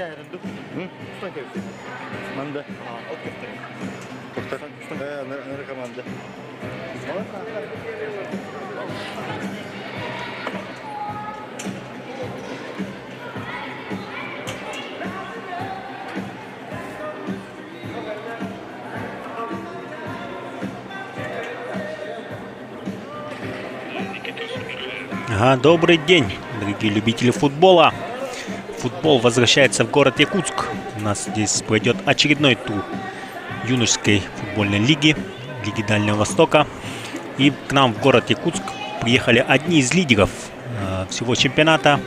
ayrildi. Ustan keldi. Manda. Ot ketdi. Nere komanda? Добрый день, дорогие любители футбола. Футбол возвращается в город Якутск. У нас здесь пройдет очередной тур юношеской футбольной лиги, Лиги Дальнего Востока. И к нам в город Якутск приехали одни из лидеров всего чемпионата.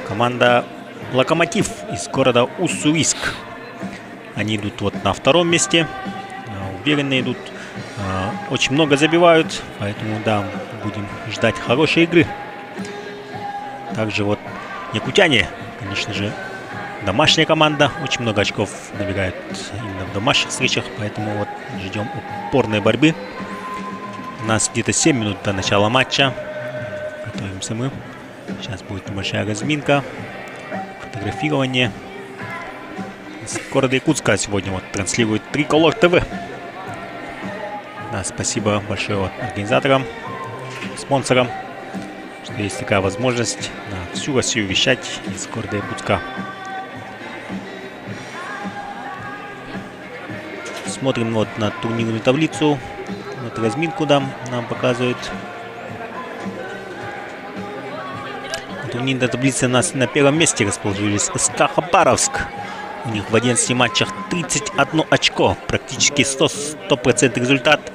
Команда «Локомотив» из города Уссурийск. Они идут вот на втором месте. Уверенно идут. Очень много забивают. Поэтому, да, будем ждать хорошей игры. Также вот якутяне, конечно же, домашняя команда. Очень много очков набирает именно в домашних встречах. Поэтому вот ждем упорной борьбы. У нас где-то 7 минут до начала матча. Готовимся мы. Сейчас будет небольшая разминка. Фотографирование. Из города Якутска сегодня вот транслирует Триколор ТВ. Да, спасибо большое вот организаторам, спонсорам, что есть такая возможность на всю Россию вещать из города Якутска. Смотрим вот на турнирную таблицу. Вот разминку нам показывает. На турнирной таблице у нас на первом месте расположились СК Хабаровск. У них в 11 матчах 31 очко. Практически 100% результат.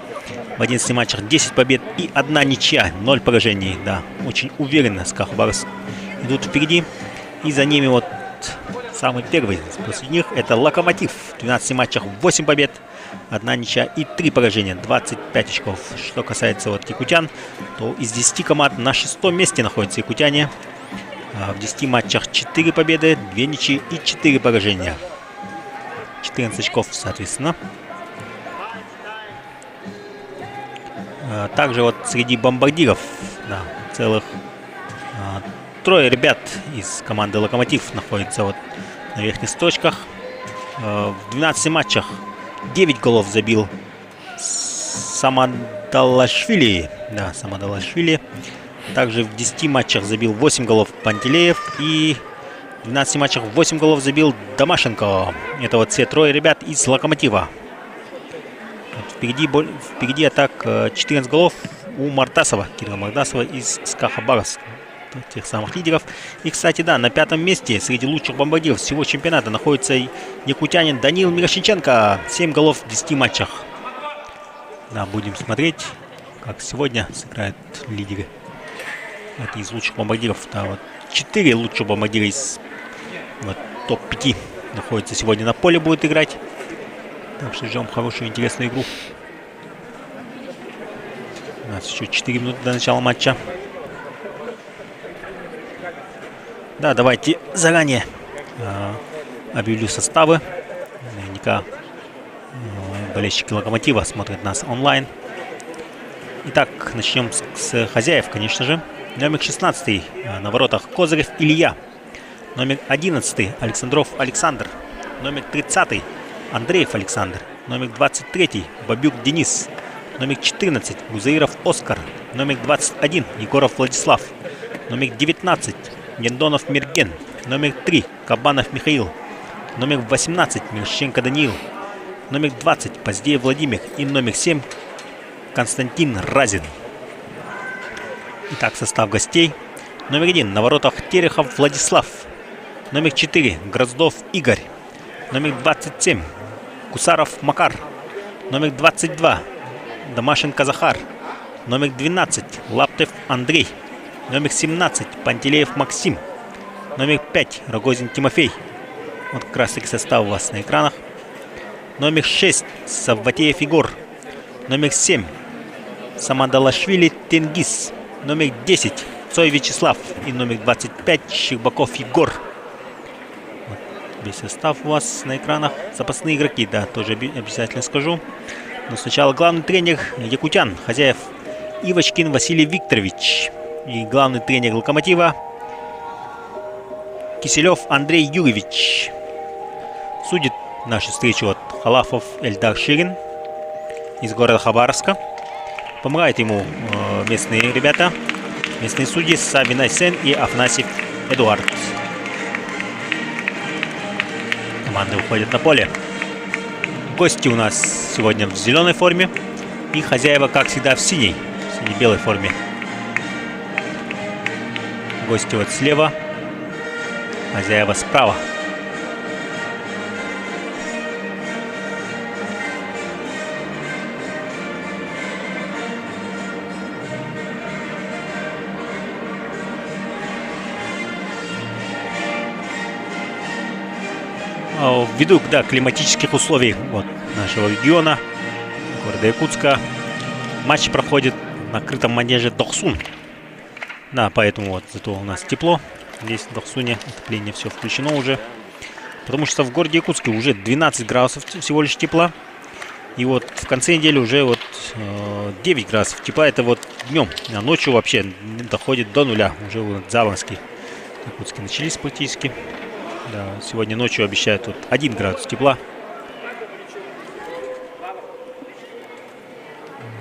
В 11 матчах 10 побед и 1 ничья. 0 поражений. Да, очень уверенно СК Хабаровск идут впереди. И за ними вот самый первый после них это Локомотив. В 12 матчах 8 побед, 1 ничья и 3 поражения. 25 очков. Что касается вот якутян, то из 10 команд на 6-м месте находятся якутяне. В 10 матчах 4 победы, 2 ничьи и 4 поражения. 14 очков, соответственно. Также вот среди бомбардиров, да, целых 3 ребят из команды «Локомотив» находятся вот на верхних строчках. В 12 матчах 9 голов забил Самадалашвили. Да, Самадалашвили. Также в 10 матчах забил 8 голов Пантелеев. И в 12 матчах 8 голов забил Домашенко. Это вот все 3 ребят из «Локомотива». Впереди атак 14 голов у Мартасова, Кирилла Мартасова из СК Хабаровск, тех самых лидеров. И, кстати, да, на 5-м месте среди лучших бомбардиров всего чемпионата находится якутянин Даниил Мирошниченко. 7 голов в 10 матчах. Да, будем смотреть, как сегодня сыграют лидеры. Это из лучших бомбардиров. Да, вот 4 лучших бомбардира из вот, топ-5 находятся сегодня на поле, будут играть. Так что ждем хорошую, интересную игру. У нас еще 4 минуты до начала матча. Да, давайте заранее объявлю составы. Наверняка болельщики «Локомотива» смотрят нас онлайн. Итак, начнем с хозяев, конечно же. Номер 16 на воротах Козырев Илья. Номер 11 Александров Александр. Номер 30 Андреев Александр. Номер 23 Бабюк Денис. Номер 14 Гузаиров Оскар. Номер 21 Егоров Владислав. Номер 19 Яндонов Мерген. Номер 3 Кабанов Михаил. Номер 18 Мирщенко Даниил. Номер 20 Поздеев Владимир. И номер 7 Константин Разин. Итак, состав гостей. Номер 1 на воротах Терехов Владислав. Номер 4 Гроздов Игорь. Номер 27 Кусаров Макар. Номер 22 Домашенко Захар. Номер 12 Лаптев Андрей. Номер 17 Пантелеев Максим. Номер 5 Рогозин Тимофей. Вот как раз таки состав у вас на экранах. Номер 6 Савватеев Егор. Номер 7 Самадалашвили Тенгиз. Номер 10 Цой Вячеслав. И номер 25 Щербаков Егор. Весь состав у вас на экранах. Запасные игроки, да, тоже обязательно скажу. Но сначала главный тренер якутян, хозяев Ивочкин Василий Викторович. И главный тренер «Локомотива» Киселев Андрей Юрьевич. Судит нашу встречу вот Халафов Эльдар Ширин из города Хабаровска. Помогают ему местные ребята, местные судьи Сабин Айсен и Афнасьев Эдуард. Команды уходят на поле. Гости у нас сегодня в зеленой форме и хозяева, как всегда, в синей-белой форме. Гости вот слева, хозяева справа. Ввиду климатических условий вот, нашего региона, города Якутска, матч проходит на крытом манеже Дохсун. Да, поэтому вот зато у нас тепло. Здесь в Дохсуне отопление все включено уже. Потому что в городе Якутске уже 12 градусов всего лишь тепла. И вот в конце недели уже вот 9 градусов тепла. Это вот днем. А ночью вообще доходит до нуля. Уже вот заморозки в Якутске начались практически. Да, сегодня ночью обещают вот 1 градус тепла.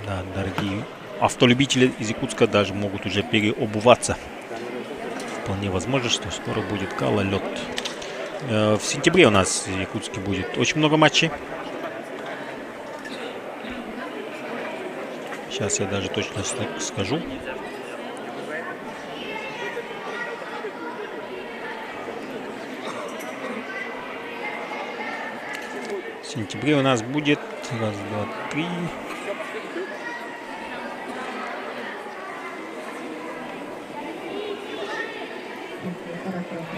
Да, дорогие автолюбители из Якутска даже могут уже переобуваться. Вполне возможно, что скоро будет гололед. В сентябре у нас в Якутске будет очень много матчей. Сейчас я даже точно скажу. В сентябре у нас будет 1, 2, 3.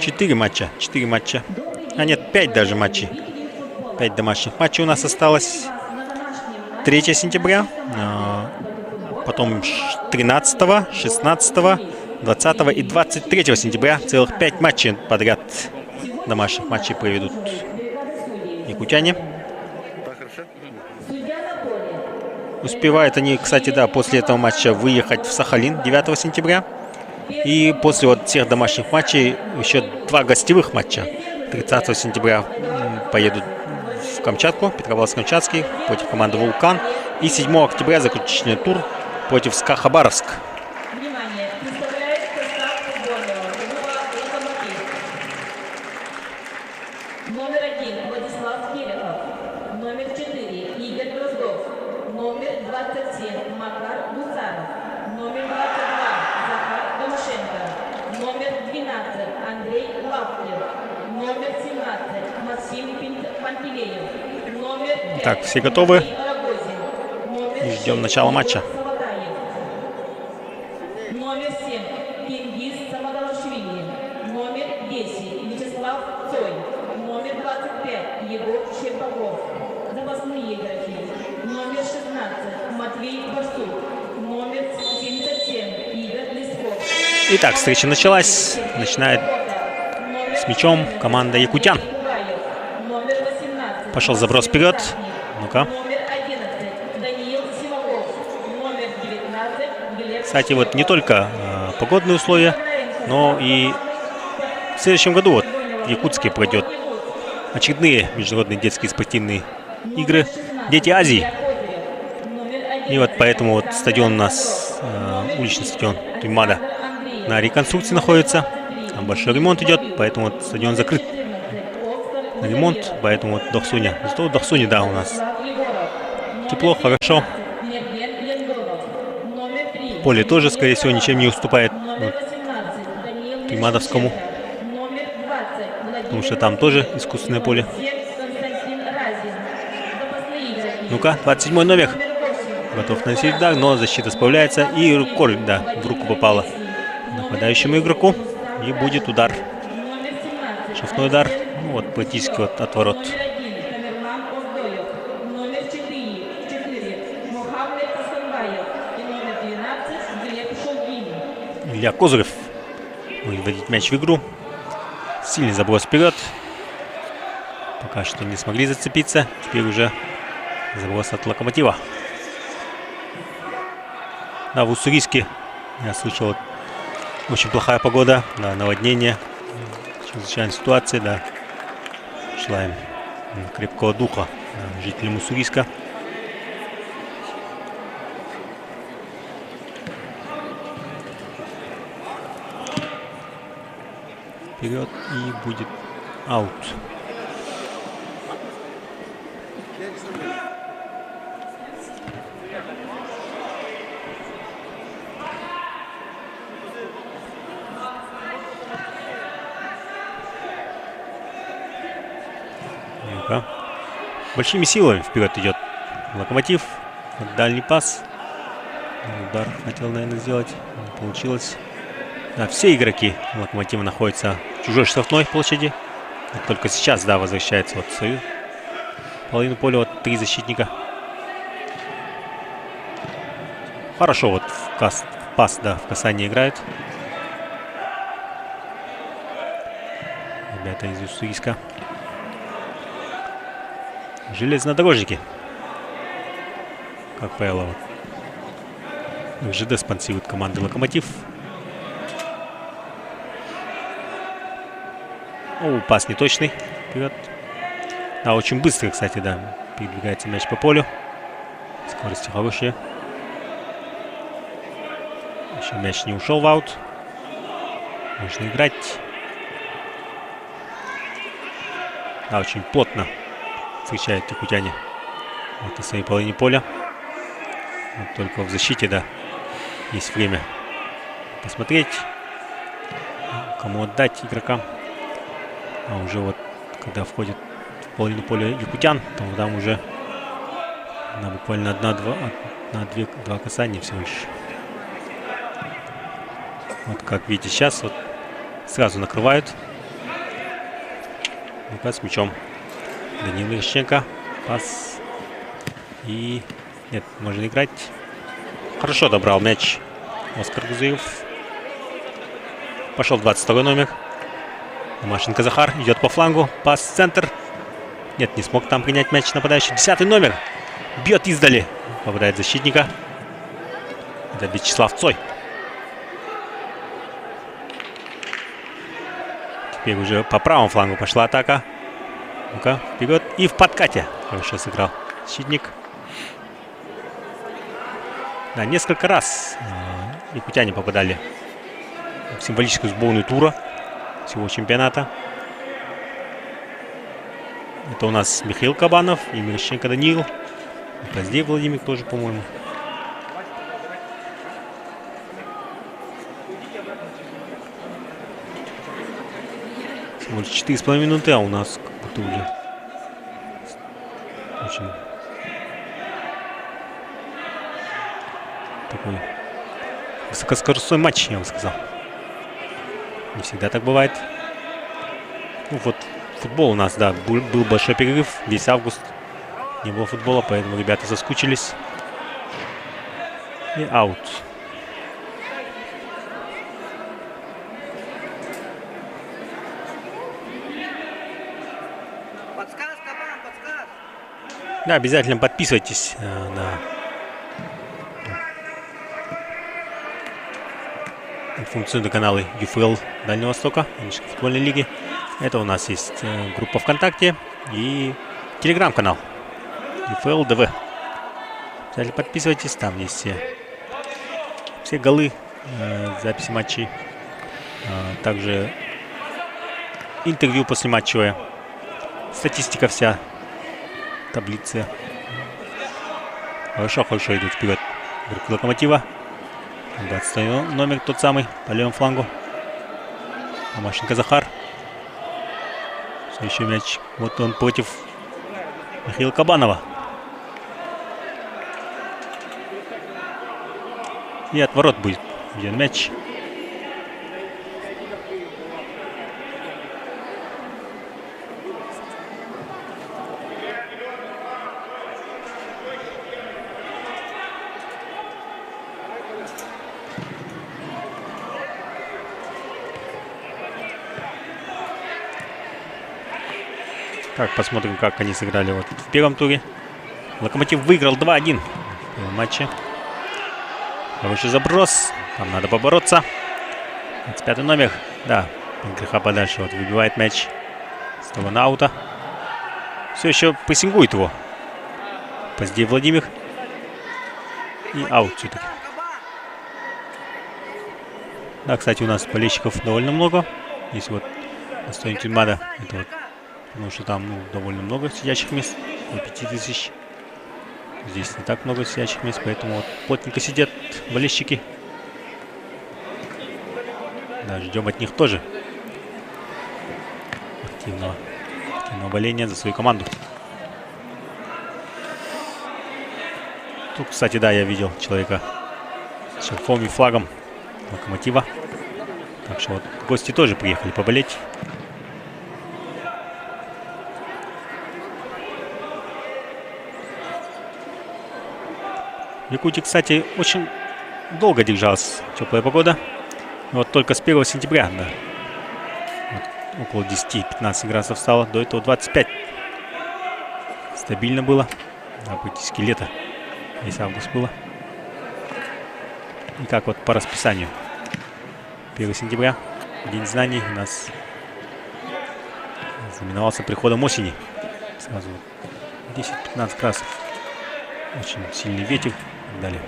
Четыре матча. А нет, 5 даже матчей. 5 домашних матчей у нас осталось. 3 сентября. Потом 13, 16, 20 и 23 сентября. Целых 5 матчей подряд домашних матчей проведут якутяне. Успевают они, кстати, да, после этого матча выехать в Сахалин 9 сентября. И после вот всех домашних матчей еще 2 гостевых матча. 30 сентября поедут в Камчатку, Петропавловск-Камчатский против команды «Вулкан». И 7 октября заключительный тур против СКА Хабаровск. Номер 1 Владислав Келехов. Номер 4 Игорь Дроздов. Номер 27 Макар Гусаров. Номер 22 Захар Домашенко. Номер 12 Андрей Лавкин. Номер 17 Максим Пантелеев. Номер 5 Так, все готовы? Рогозин. И ждем начала матча. Номер 7 Кингиз Самодалашвили. Номер 10 Вячеслав Цой. Номер 25 Егор Щербаков. Запасные игроки. Номер 16 Матвей Барсук. Номер 77 Игорь Лесков. Итак, встреча началась. Начинает с мячом команда якутян. Номер 18 Пошел заброс вперед. Ну-ка. Номер 11 Даниил Симаков. Номер 19 Глеб. Кстати, вот не только погодные условия, но и в следующем году вот в Якутске пройдет очередные международные детские спортивные игры «Дети Азии». И вот поэтому вот стадион у нас, уличный стадион Туймада, на реконструкции находится. Там большой ремонт идет, поэтому вот стадион закрыт на ремонт, поэтому вот Дохсуня. Зато в Дохсуне, да, у нас тепло, хорошо. Поле тоже, скорее всего, ничем не уступает вот Туймадовскому, потому что там тоже искусственное поле. Ну-ка, 27 номер. Готов наносить удар, но защита справляется. И рукой, да, в руку попала нападающему игроку. И будет удар. Шахтной удар. Ну, вот практически вот от ворот. Илья Козырев будет вводить мяч в игру. Сильный заброс вперед. Пока что не смогли зацепиться. Теперь уже заброс от Локомотива. Да, в Уссурийске, я слышал, очень плохая погода, да, наводнение, чрезвычайная ситуация, да. Желаем крепкого духа жителям Уссурийска. Вперед, и будет аут. Ну-ка. Большими силами вперед идет Локомотив. Дальний пас. Удар хотел, наверное, сделать. Не получилось. Да, все игроки Локомотива находятся в чужой штрафной площади. Вот только сейчас, да, возвращается вот в свою половину поля. Вот 3 защитника. Хорошо вот в пас, да, в касание играют. Ребята из Уссурийска. Железнодорожники. Как правило, вот ЖД спонсирует команды Локомотив. О, пас неточный. Вперед. Да, очень быстро, кстати, да. Передвигается мяч по полю. Скорости хорошие. Еще мяч не ушел в аут. Можно играть. Да, очень плотно встречают якутяне. Вот на своей половине поля. Вот только в защите, да, есть время посмотреть, кому отдать игрокам. А уже вот, когда входит в половину поля якутян, то там уже буквально два касания всего лишь. Вот как видите сейчас, вот сразу накрывают. Ну-ка, с мячом Данил Ищенко. Пас. И... Нет, можно играть. Хорошо добрал мяч Оскар Гузыев. Пошел 22 номер. Машенко Захар идет по флангу. Пас в центр. Нет, не смог там принять мяч нападающий. 10 номер. Бьет издали. Попадает защитника. Это Вячеслав Цой. Теперь уже по правому флангу пошла атака. Ну-ка, вперед. И в подкате. Хорошо сыграл защитник. Да, несколько раз якутяне попадали в символическую сборную тура всего чемпионата. Это у нас Михаил Кабанов и Мирощенко Даниил. Позднее Владимир тоже, по-моему. Всего лишь 4,5 минуты, а у нас как будто уже очень такой высокоскоростной матч, я бы сказал. Не всегда так бывает. Ну вот, футбол у нас, да, был большой перерыв. Весь август не было футбола, поэтому ребята соскучились. И аут. Да, обязательно подписывайтесь на информационные каналы ЮФЛ Дальнего Востока, Юношеской футбольной лиги. Это у нас есть группа ВКонтакте и телеграм-канал ЮФЛ ДВ. Обязательно подписывайтесь, там есть все голы, записи матчей, также интервью послематчевое, статистика вся, таблицы. Хорошо идут вперед группа Локомотива. 20 номер тот самый по левому флангу. Машенко Захар. Следующий мяч. Вот он против Михаила Кабанова. И от ворот будет виден мяч. Так, посмотрим, как они сыграли вот в первом туре. Локомотив выиграл 2-1 в первом матче. Хороший заброс. Там надо побороться. 25 номер. Да, от греха подальше. Вот выбивает мяч с того на аута. все еще прессингует его. Позднее Владимир. И аут все-таки. Да, кстати, у нас болельщиков довольно много. Здесь вот на стадионе Тюльмада. Это вот, потому что там довольно много сидячих мест. До 5000. Здесь не так много сидячих мест, поэтому вот плотненько сидят болельщики. Да, ждем от них тоже активного боления за свою команду. Тут, кстати, да, я видел человека с шарфом и флагом Локомотива. Так что вот гости тоже приехали поболеть. В Якутии, кстати, очень долго держалась теплая погода. Вот только с 1 сентября, да, вот, около 10-15 градусов стало. До этого 25. Стабильно было. Да, практически лето. Весь август было. И как вот по расписанию. 1 сентября, День знаний, у нас знаменовался приходом осени. Сразу 10-15 градусов. Очень сильный ветер и так далее.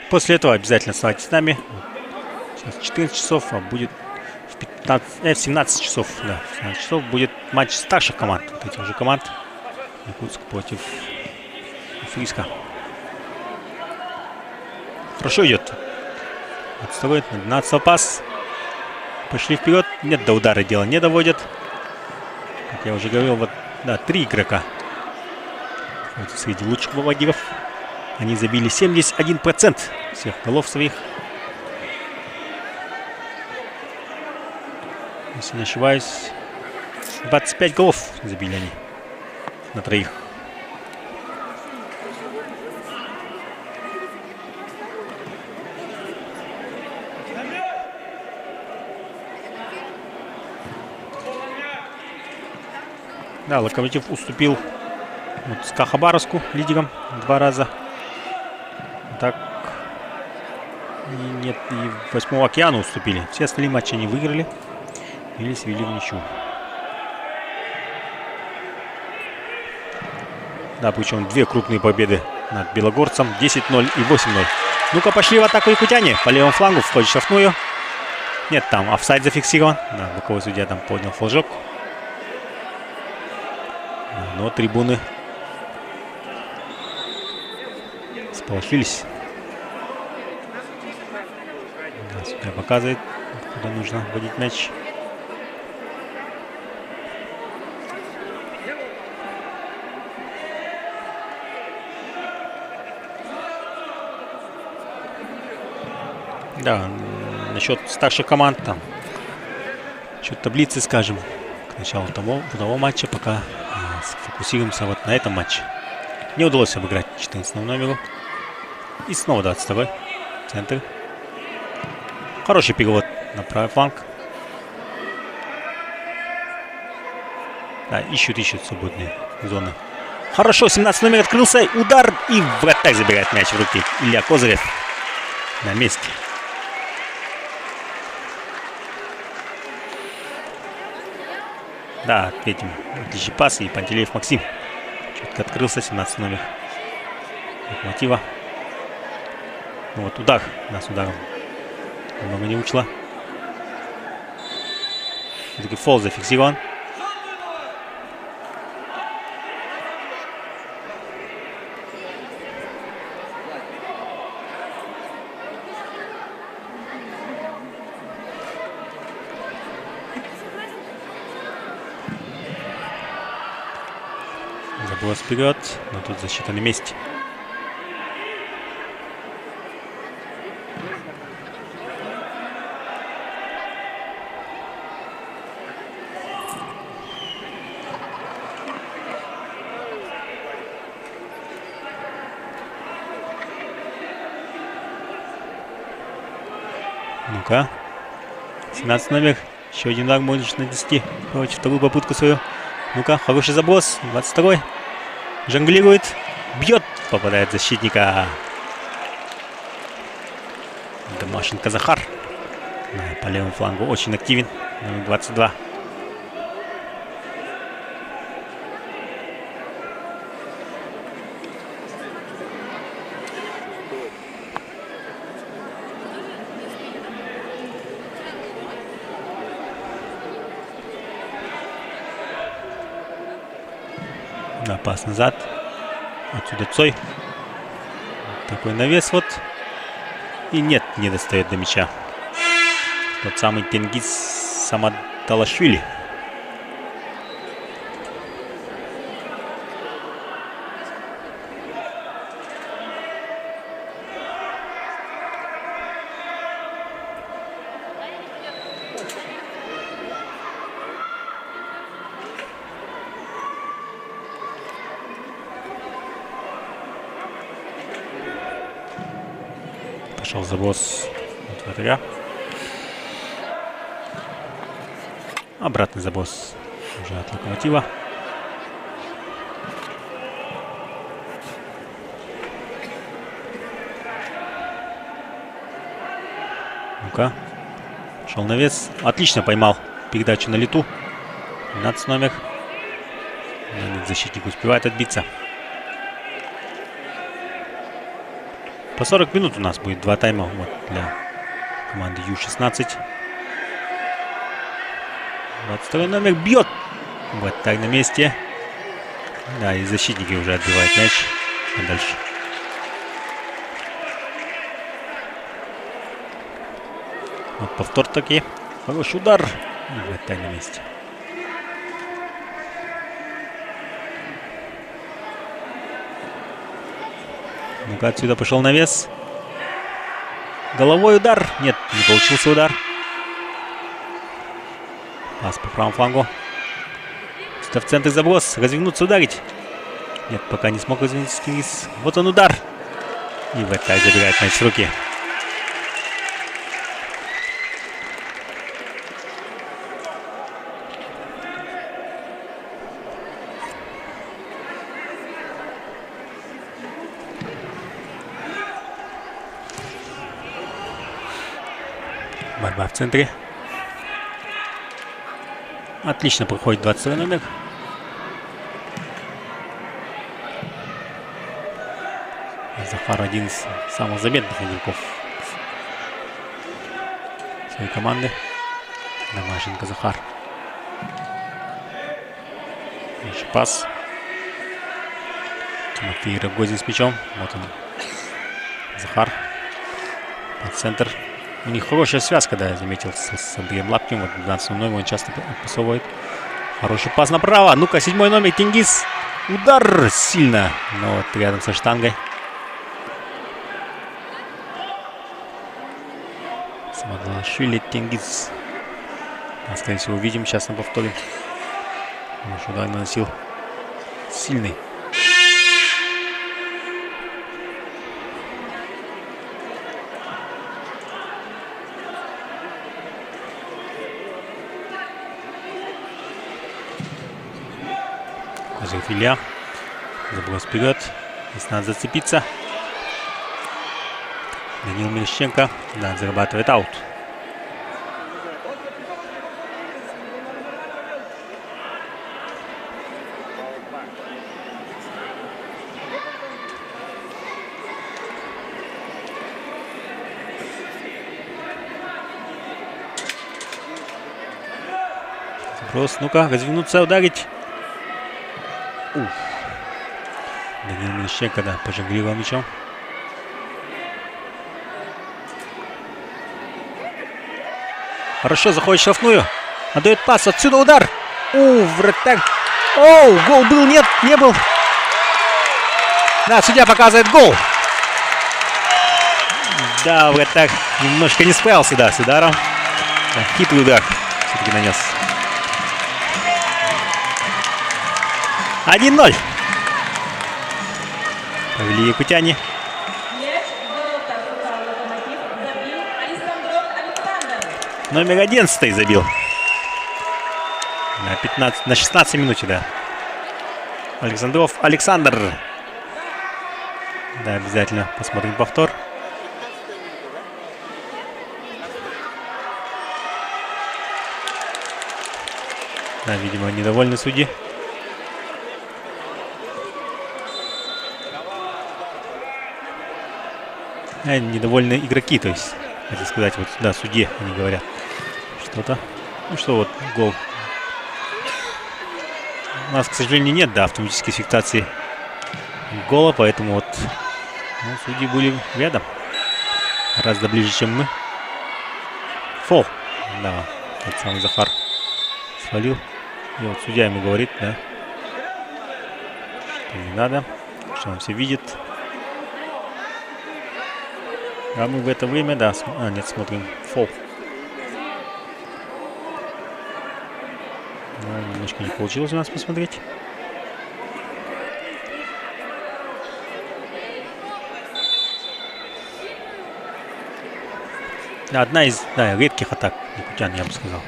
После этого обязательно оставайтесь с нами. Сейчас 14 часов, а будет в 17 часов. Да, в 17 часов будет матч старших команд. Вот этих же команд. Якутск против Фриска. Хорошо идет. Отстроит на 12 пас. Пошли вперед. Нет, до удара дело не доводят. Как я уже говорил, вот, да, 3 игрока. Вот среди лучших бомбардиров. Они забили 71% всех голов своих. Если не ошибаюсь, 25 голов забили они на 3. Да, Локомотив уступил вот СКА Хабаровску лидером 2 раза. Так, и нет, и 8-му Океану уступили. Все остальные матчи они выиграли или свели в ничью. Да, причем 2 крупные победы над Белогорцем. 10-0 и 8-0. Ну-ка, пошли в атаку якутяне. По левому флангу входит штрафную. Нет, там офсайд зафиксирован. Да, боковой судья там поднял флажок. Но трибуны сполошились. Да, судья показывает, куда нужно вводить мяч. Да, насчет старших команд, там, насчет таблицы, скажем, к началу того матча, пока сфокусируемся вот на этом матче. Не удалось обыграть 14 номеру. И снова 22-й центр. Хороший перевод на правый фланг. Да, ищут свободные зоны. Хорошо, 17 номер открылся. Удар, и вратарь забирает мяч в руки. Илья Козырев на месте. Да, ответим. Отличный пас. И Пантелеев Максим. Четко открылся. 17 номер Локомотива. Ну вот удар. Да, с ударом много не вышло. Все-таки фол зафиксирован. Заброс вперед, но тут защита на месте. Ну-ка. 17 номер. Еще один удар может нанести. Короче, вторую попытку свою. Ну-ка, хороший заброс. 22-й. Жонглирует. Бьет. Попадает в защитника. Домашенко Захар. Да, по левому флангу очень активен. Номер 22. Да, пас назад. Отсюда Цой. Такой навес вот. И нет, не достает до мяча. Тот самый Тенгиз Самадалашвили. Пошел заброс от вратаря. Обратный заброс уже от Локомотива. Ну-ка. Шел навес. Отлично поймал передачу на лету. 12 номер. Защитник успевает отбиться. По 40 минут у нас будет 2 тайма вот, для команды Ю-16. 22 номер бьет. Вот так на месте. Да, и защитники уже отбивают мяч. А дальше. Вот повтор таки. Хороший удар. И вот так на месте. Ну-ка, отсюда пошел навес. Головой удар. Нет, не получился удар. Пас по правому флангу. Сюда в центр заброс. Развернуться, ударить. Нет, пока не смог развернуться Тенгиз. Вот он удар. И вот так забирает мяч с руки. Борьба в центре. Отлично проходит 22 номер. Захар один из самых заметных игроков своей команды. Домашенко Захар. Еще пас. Тимофей Рогозин с мячом. Вот он. Захар. Под центр. У них хорошая связка, да, я заметил, с Андреем Лапким. Вот 12 номер он часто пасовывает. Хороший пас направо. Ну-ка, 7 номер Тенгиз. Удар сильно, но вот рядом со штангой. Самадалашвили, Тенгиз. А, скорее всего, увидим сейчас на повторе. Удар наносил сильный. Илья. Заброс вперед. Здесь надо зацепиться. Данил Мерещенко. Да, зарабатывает аут. Заброс. Ну-ка, развернуться, ударить. Уф. Данил Мерещенко, да, пожонглировал мячом. Хорошо, заходит в штрафную. Отдает пас, отсюда удар. Вратарь. Оу, гол был, нет, не был. Да, судья показывает гол. Да, вратарь немножко не справился, да, с ударом. Да, хитрый удар все-таки нанес. 1-0. Повели якутяне. Номер 11 забил. На 16 минуте, да. Александров Александр. Да, обязательно посмотрим повтор. Да, видимо, недовольны судьи. Недовольны игроки, то есть, хотел сказать, вот да, судьи, они говорят что-то. Ну что, вот гол. У нас, к сожалению, нет, да, автоматической фиксации гола, поэтому вот судьи были рядом. Гораздо ближе, чем мы. Фол. Да, тот самый Захар свалил. И вот судья ему говорит, да, что не надо, что он все видит. А мы в это время, да, нет, смотрим фол. Но немножко не получилось у нас посмотреть. Одна из редких атак якутян, я бы сказал.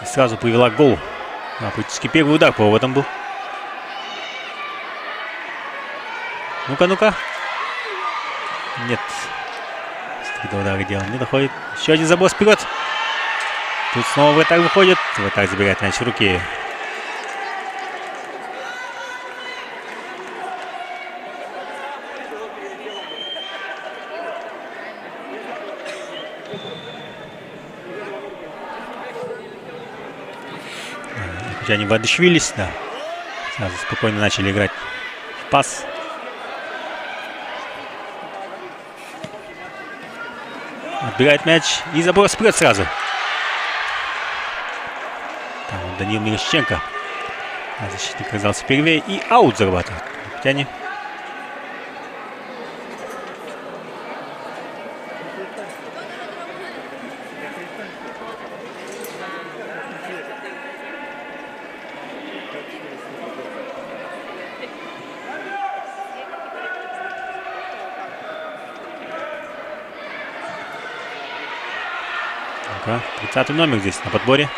И сразу привела к голу. Практически первый удар по этом был. Ну-ка, ну-ка. Нет. До удара дело не доходит. Еще один заброс вперед. Тут снова вратарь выходит. Вратарь забирает мяч в руки. Они воодушевились, да. Сразу спокойно начали играть в пас. Отбирает мяч и заброс вперед сразу. Там Данил Мирошниченко. Защитник оказался первее и аут зарабатывает. Якутяне. Ну-ка, 30-й номер здесь на подборе.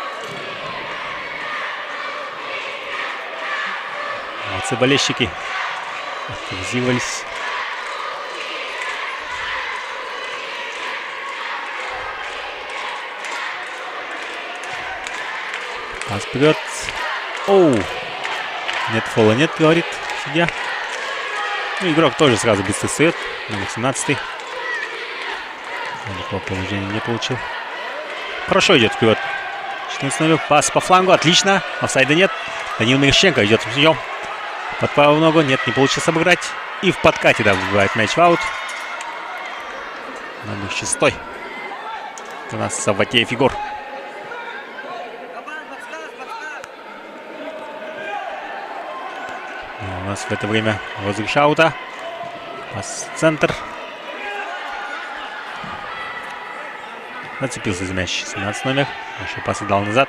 Молодцы болельщики. Активизировались. Пас вперед. Оу. Нет фола, нет, говорит судья. Ну, игрок тоже сразу быстро встает. Номер 17-й. Никакого положения не получил. Хорошо идет вперед. 14 номер. Пас по флангу. Отлично. Офсайда нет. Данил Мирошниченко идет с мячом. Под правую ногу. Нет, не получилось обыграть. И в подкате, да, выбивает мяч в аут. Номер 6. У нас Савватеев Егор. У нас в это время розыгрыш аута. Пас в центр. Зацепился за мяч 17 номер. Еще пас отдал назад.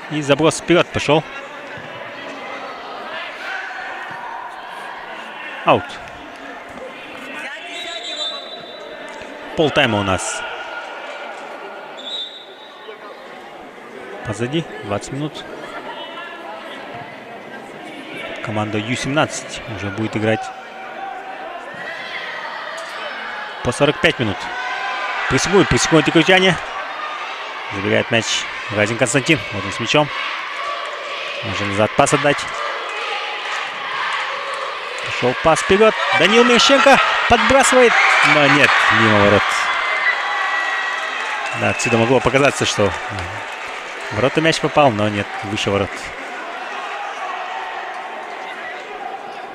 И заброс вперед пошел. Аут. Полтайма у нас позади. 20 минут. Команда Ю-17 уже будет играть по 45 минут. Прессингует якутяне. Забирает мяч Разин Константин. Вот он с мячом. Можно назад пас отдать. Пошел пас вперед. Данил Мирошниченко подбрасывает. Но нет, мимо ворот. Да, отсюда могло показаться, что в ворота мяч попал, но нет, выше ворот.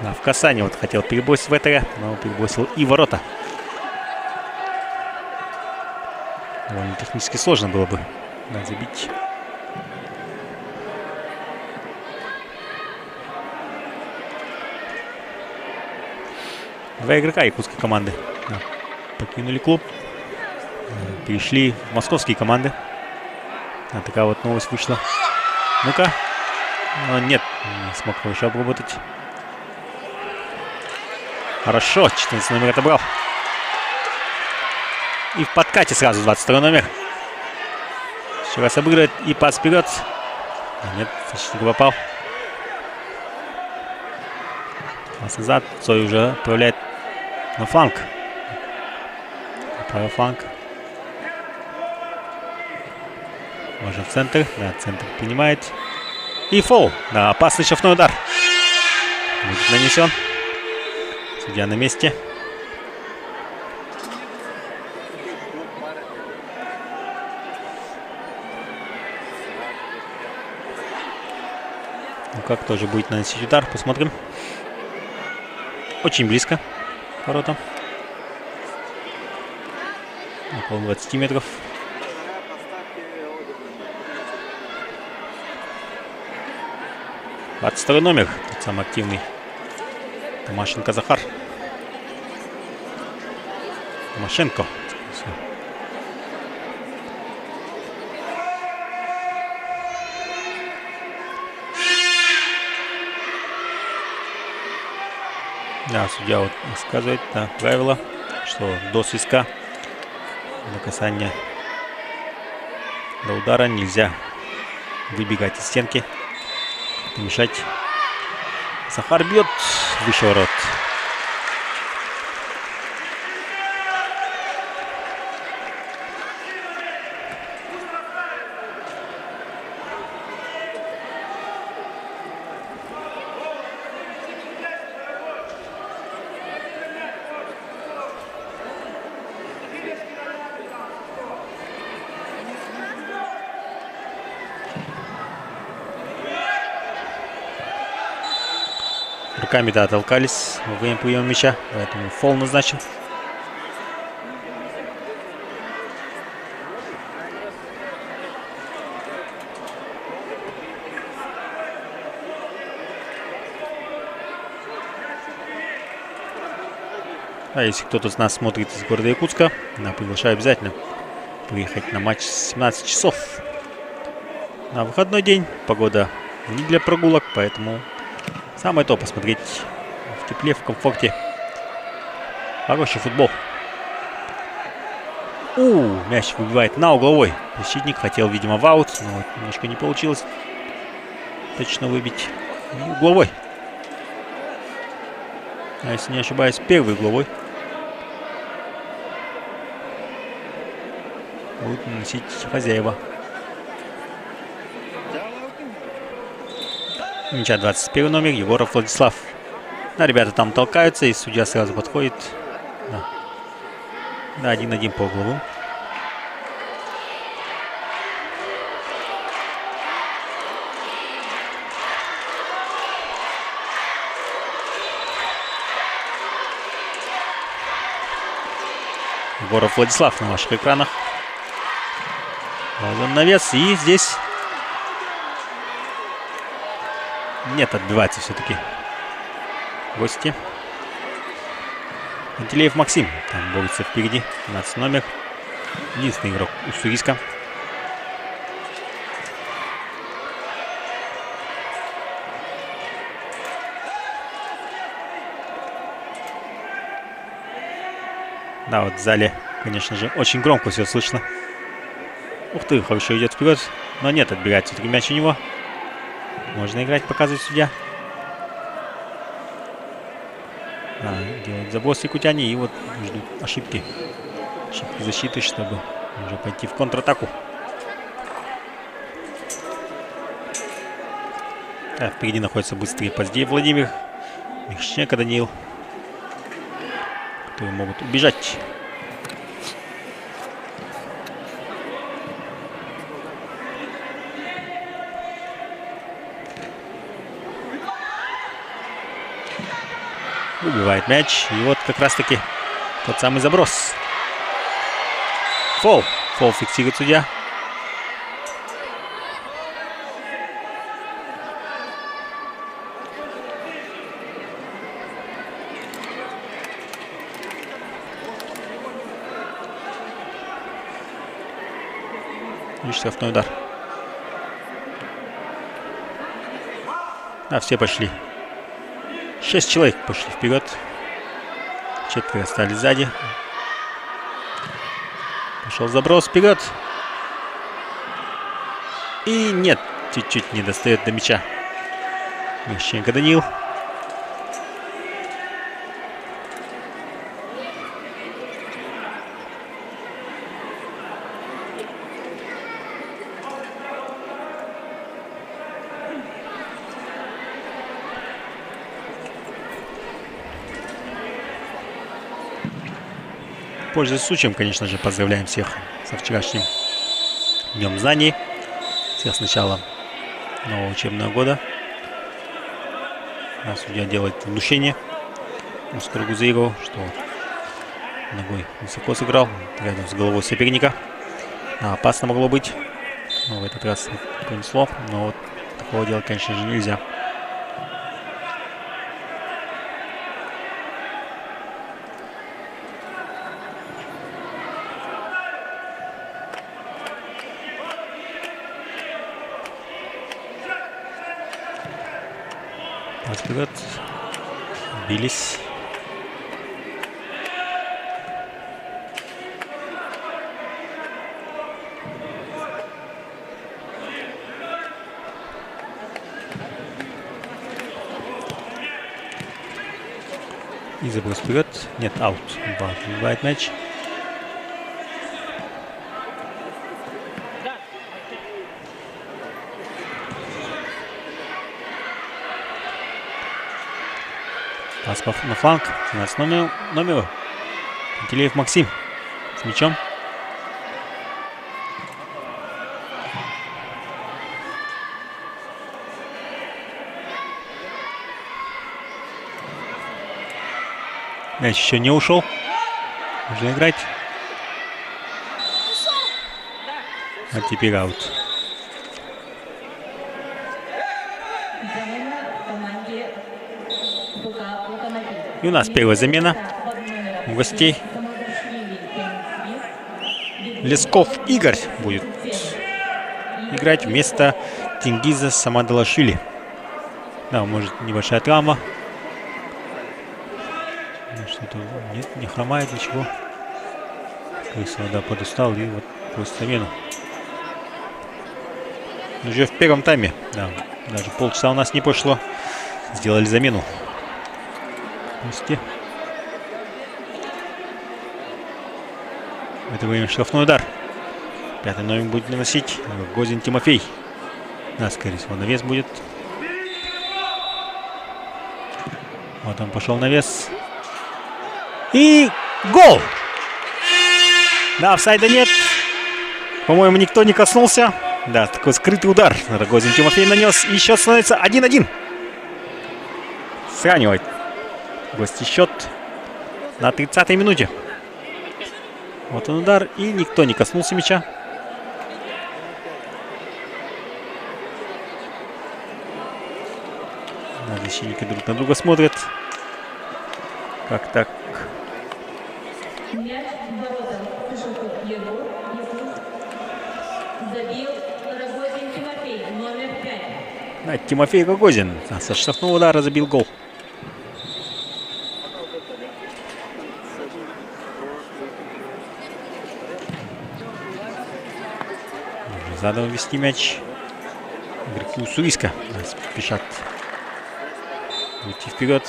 Да, в касание вот хотел перебросить вратаря, но перебросил и ворота. Довольно технически сложно было бы забить. Два игрока якутской команды покинули клуб. Перешли в московские команды. Такая вот новость вышла. Ну-ка. Но нет, не смог его еще обработать. Хорошо, 14 номер отобрал. И в подкате сразу 22 номер. Еще раз обыгрывает и пас вперед. Нет, защитник попал. Пас назад. Цой уже отправляет на фланг. Правый фланг. Можно в центр. Да, центр принимает. И фол. Да, опасный штрафной удар. Будет нанесен. Судья на месте. Ну как тоже будет наносить удар. Посмотрим. Очень близко к воротам. Около 20 метров. Второй номер, тот самый активный Томашенко Захар. Томашенко. Да, судья вот рассказывает, да, правило, что до свистка, до касания, до удара нельзя выбегать из стенки, мешать. Захар бьет выше ворот. Руками, да, толкались во время приема мяча, поэтому фол назначен. А если кто-то из нас смотрит из города Якутска, я приглашаю обязательно приехать на матч с 17 часов. На выходной день, погода не для прогулок, поэтому самое то посмотреть в тепле, в комфорте. Хороший футбол. Мяч выбивает на угловой. Защитник хотел, видимо, в аут, но вот немножко не получилось точно выбить. И угловой. А если не ошибаюсь, первый угловой. Будут наносить хозяева. Мяча 21 номер, Егоров Владислав. Да, ребята там толкаются, и судья сразу подходит. Да, 1-1 по угловым. Егоров Владислав на ваших экранах. Он навес, и здесь нет, отбивается все-таки гости. Пантелеев Максим там борется впереди, 12 номер. Единственный игрок Уссурийска. Да, вот в зале, конечно же, очень громко все слышно. Ух ты, хорошо идет вперед. Но нет, отбирает все-таки мяч у него. Можно играть, показывает судья. Делают заброс якутяне и вот ждут ошибки. Ошибки защиты, чтобы уже пойти в контратаку. Впереди находится быстрый позднее Владимир. Михченко Даниил, которые могут убежать. Убивает мяч. И вот как раз таки тот самый заброс. Фол. Фол фиксирует судья. И штрафной удар. Все пошли. 6 человек пошли вперед. 4 остались сзади. Пошел заброс вперед. И нет, чуть-чуть не достает до мяча. Михченко Даниил. Пользуясь случаем, конечно же, поздравляем всех со вчерашним Днем знаний. Всех с начала нового учебного года. Судья делает внушение Оскару Гузееву, что ногой высоко сыграл, рядом с головой соперника. Опасно могло быть. Но в этот раз понесло. Но вот такого делать, конечно же, нельзя. Вперед. Бились. И заброс вперед. Нет, аут. Бывает мяч. Пас на фланг. 17 номеру. Пантелеев Максим с мячом. Мяч еще не ушел. Можно играть. А теперь аут. И у нас первая замена у гостей. Лесков Игорь будет играть вместо Тенгиза Самадалашвили. Да, может, небольшая травма. Что-то нет, не хромает ничего. Крысов, да, подустал и вот просит замену. Уже в первом тайме, да, даже полчаса у нас не прошло. Сделали замену. В это время штрафной удар. 5-й номер будет наносить Рогозин Тимофей. Да, скорее всего, навес будет. Вот он пошел навес. И гол! Да, офсайда нет. По-моему, никто не коснулся. Да, такой скрытый удар. Рогозин Тимофей нанес. И счет становится 1-1. Сравнивает гости счет на 30-й минуте. Вот он удар. И никто не коснулся мяча. Да, защитники друг на друга смотрят. Как так? Да, Тимофей Рогозин со штрафного удара забил гол. Задал вести мяч. Игроки Уссурийска спешат уйти вперед.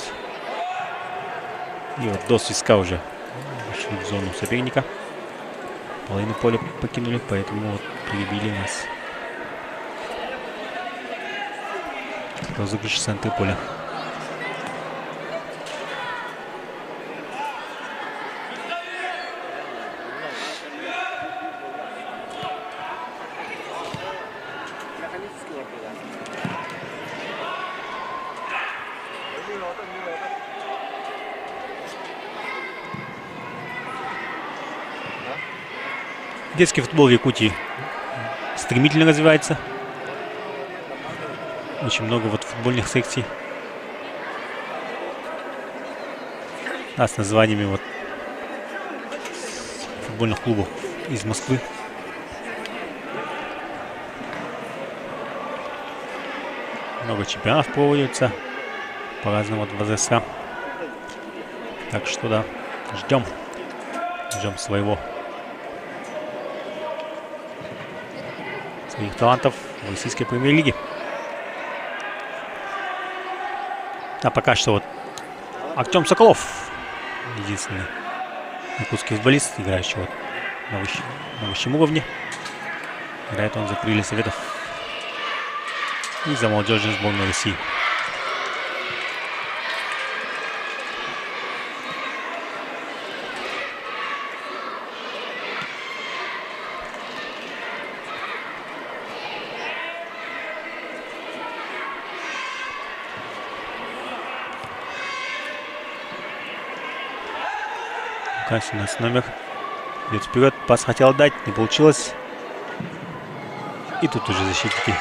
И вот до свистка уже вошли в зону соперника. Половину поля покинули, поэтому вот перебили нас. Розыгрыш в центре поля. Детский футбол в Якутии стремительно развивается. Очень много вот футбольных секций. Да, с названиями вот футбольных клубов из Москвы. Много чемпионатов проводится по разным вот возрастам. Так что да, ждем своих талантов в российской премьер-лиге. А пока что вот Артем Соколов, единственный якутский футболист, играющий вот на высшем уровне. Играет он за крылья Советов и за молодежную сборную России. Ну-ка, 17 номер. Идет вперед. Пас хотел отдать. Не получилось. И тут уже защитники.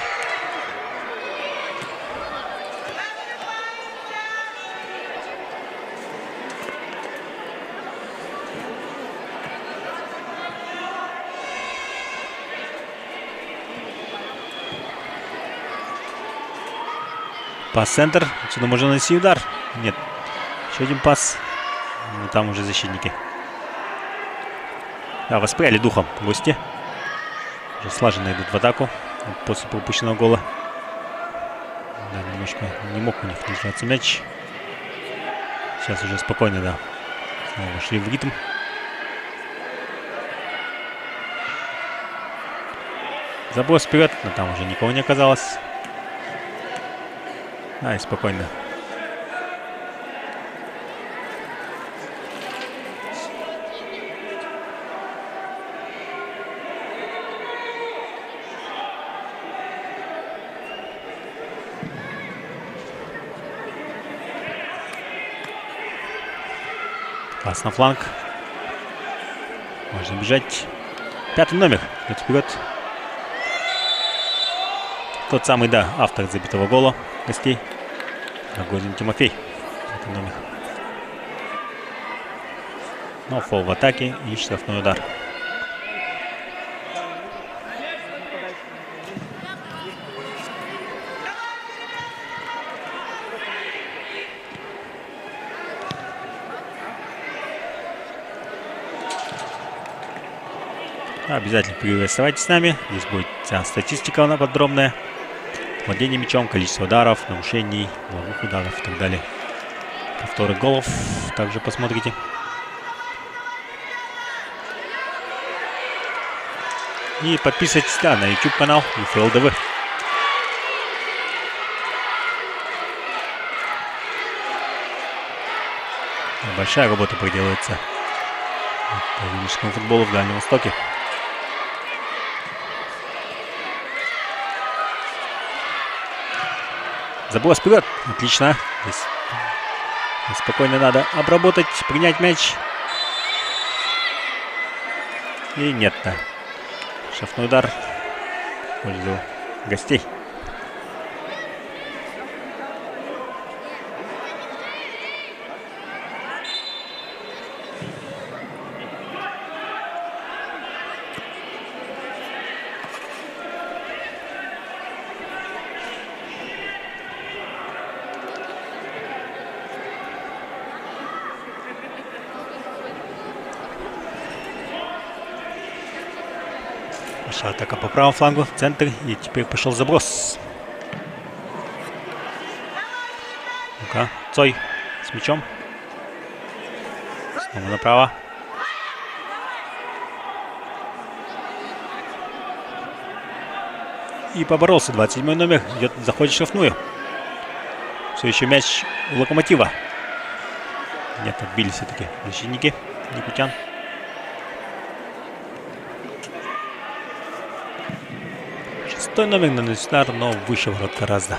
Пас-центр. Отсюда можно нанести удар. Нет. Еще один пас. Ну, там уже защитники. Воспряли духом гости. Уже слаженно идут в атаку после пропущенного гола. Да, немножко не мог у них держаться мяч. Сейчас уже спокойно, да. Снова вошли в ритм. Заброс вперед, но там уже никого не оказалось. И спокойно. Пас на фланг. Можно бежать. 5-й номер. Идет вперед. Тот самый, да, автор забитого гола гостей. Нагодин Тимофей. 5-й номер. Но фол в атаке и штрафной удар. Обязательно оставайтесь с нами. Здесь будет вся статистика, она подробная. Владение мячом, количество ударов, нарушений, угловых ударов и так далее. Повторы голов также посмотрите. И подписывайтесь, да, на YouTube канал УФЛ-ДВ. Большая работа проделывается по юношескому футболу в Дальнем Востоке. Заброс вперед. Отлично. Здесь спокойно надо обработать, принять мяч. И нет, да. Штрафной удар в пользу гостей. Атака по правому флангу, в центр, и теперь пошел заброс. Ну-ка, Цой с мячом. Снова направо. И поборолся 27-й номер, идет, заходит в штрафную. Все еще мяч у Локомотива. Нет, отбили все-таки защитники якутян. Шестой номер наносит удар, но выше ворот гораздо.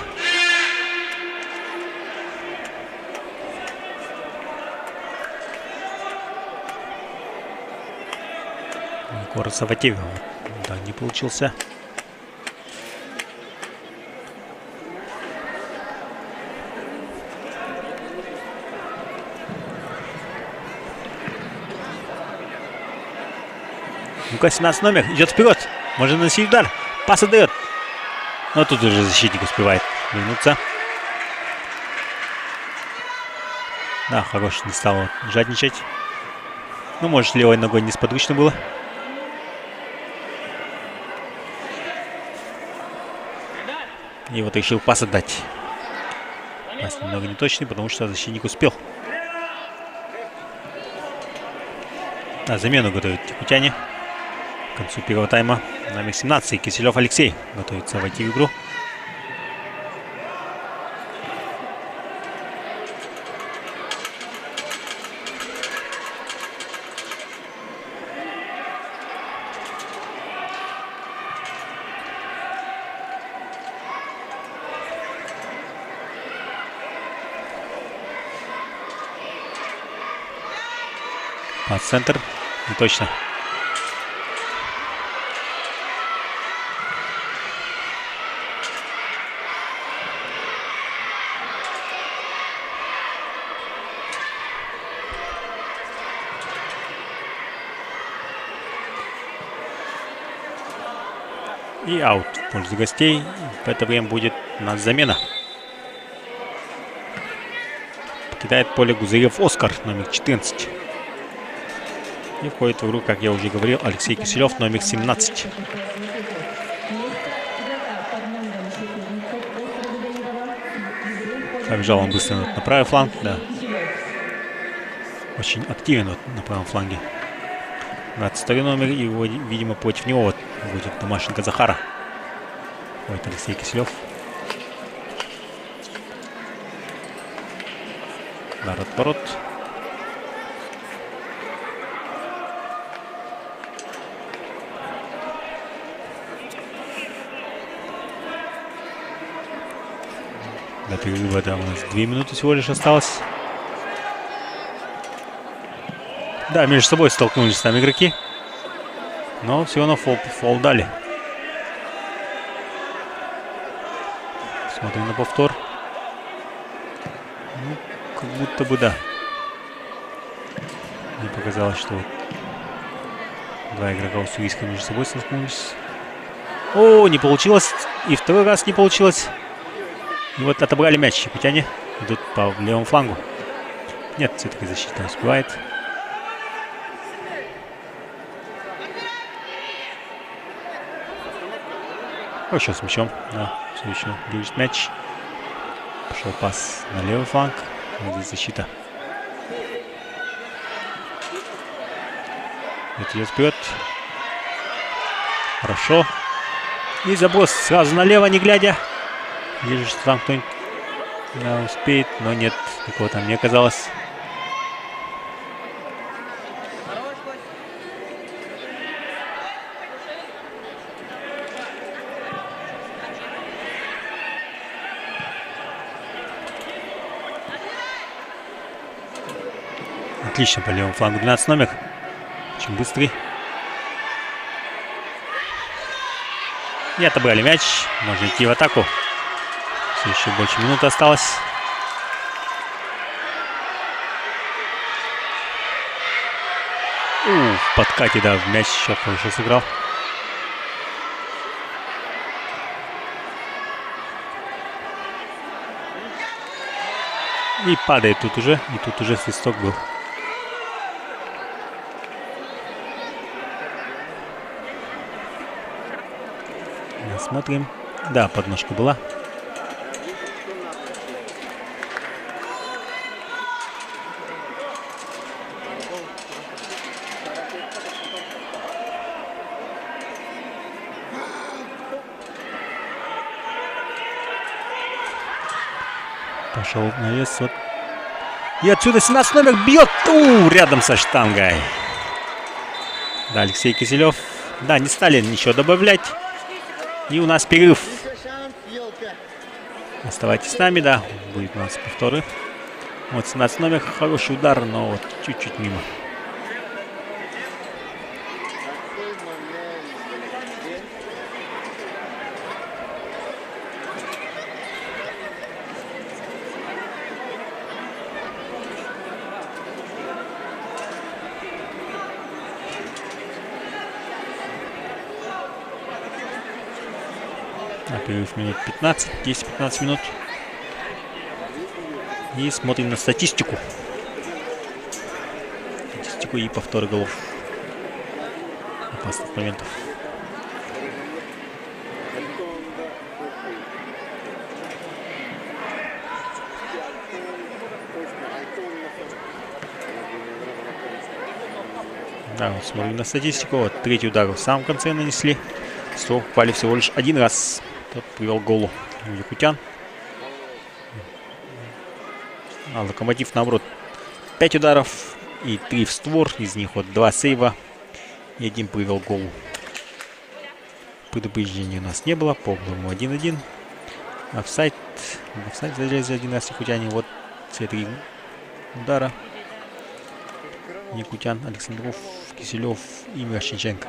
Егор Саватеев, да, не получился. Ну-ка, 17 номер идет вперед. Можно наносить удар. Пас отдает. Но тут уже защитник успевает вернуться. Да, хорош, не стал жадничать. Ну, может, левой ногой несподручно было. И вот решил пас отдать. Пас немного неточный, потому что защитник успел. Да, замену готовят якутяне. К концу первого тайма номер 17 Киселев Алексей готовится войти в игру. По центр. Не точно. И аут в пользу гостей. В это время будет у нас замена. Покидает поле Гузырев Оскар, номер 14. И входит в игру, как я уже говорил, Алексей Киселев, номер 17. Побежал он быстро на правый фланг, да. Очень активен вот на правом фланге. 22 номер, и, видимо, против него вот будет Томашенко Захара. Вот Алексей Киселев. Удар от ворот. До перерыва, да, у нас 2 минуты всего лишь осталось. Да, между собой столкнулись там игроки. Но все равно фол дали. Смотрим на повтор. Ну, как будто бы да. Мне показалось, что два игрока уссурийска между собой столкнулись. О, не получилось. И второй раз не получилось. И вот отобрали мяч. Якутяне идут по левому флангу. Нет, все-таки защита успевает. Еще с мячом. Да, все еще держит мяч. Пошел пас на левый фланг. Вот здесь защита. Это идет вперед. Хорошо. И заброс сразу налево, не глядя. Вижу, что там кто-нибудь успеет, но нет, такого там не оказалось. Отлично по левому флангу 12 номер. Очень быстрый. И отобрали мяч. Можно идти в атаку. Все еще больше минуты осталось. В подкате, да, в мяч еще хорошо сыграл. И падает тут уже. И тут уже свисток был. Смотрим. Да, подножка была. Пошел навес. Вот. И отсюда 17 номер бьет. Рядом со штангой. Да, Алексей Киселев. Да, не стали ничего добавлять. И у нас перерыв. Оставайтесь с нами, да. Будет у нас повторы. Вот 17 номер. Хороший удар, но вот чуть-чуть мимо. Перерыв минут 15, 10-15 минут. И смотрим на статистику. Статистику и повторы голов. Опасных моментов. Да, вот смотрим на статистику. Вот третий удар в самом конце нанесли. В ствол попали всего лишь один раз. Тот привел к голу якутян. А Локомотив, наоборот, 5 ударов и 3 в створ. Из них вот 2 сейва и 1 привел к голу. Предупреждения у нас не было. По-моему, 1-1. Офсайд. Офсайд залезли один раз якутяне. Вот все 3 удара. Якутян, Александров, Киселев и Мирошниченко.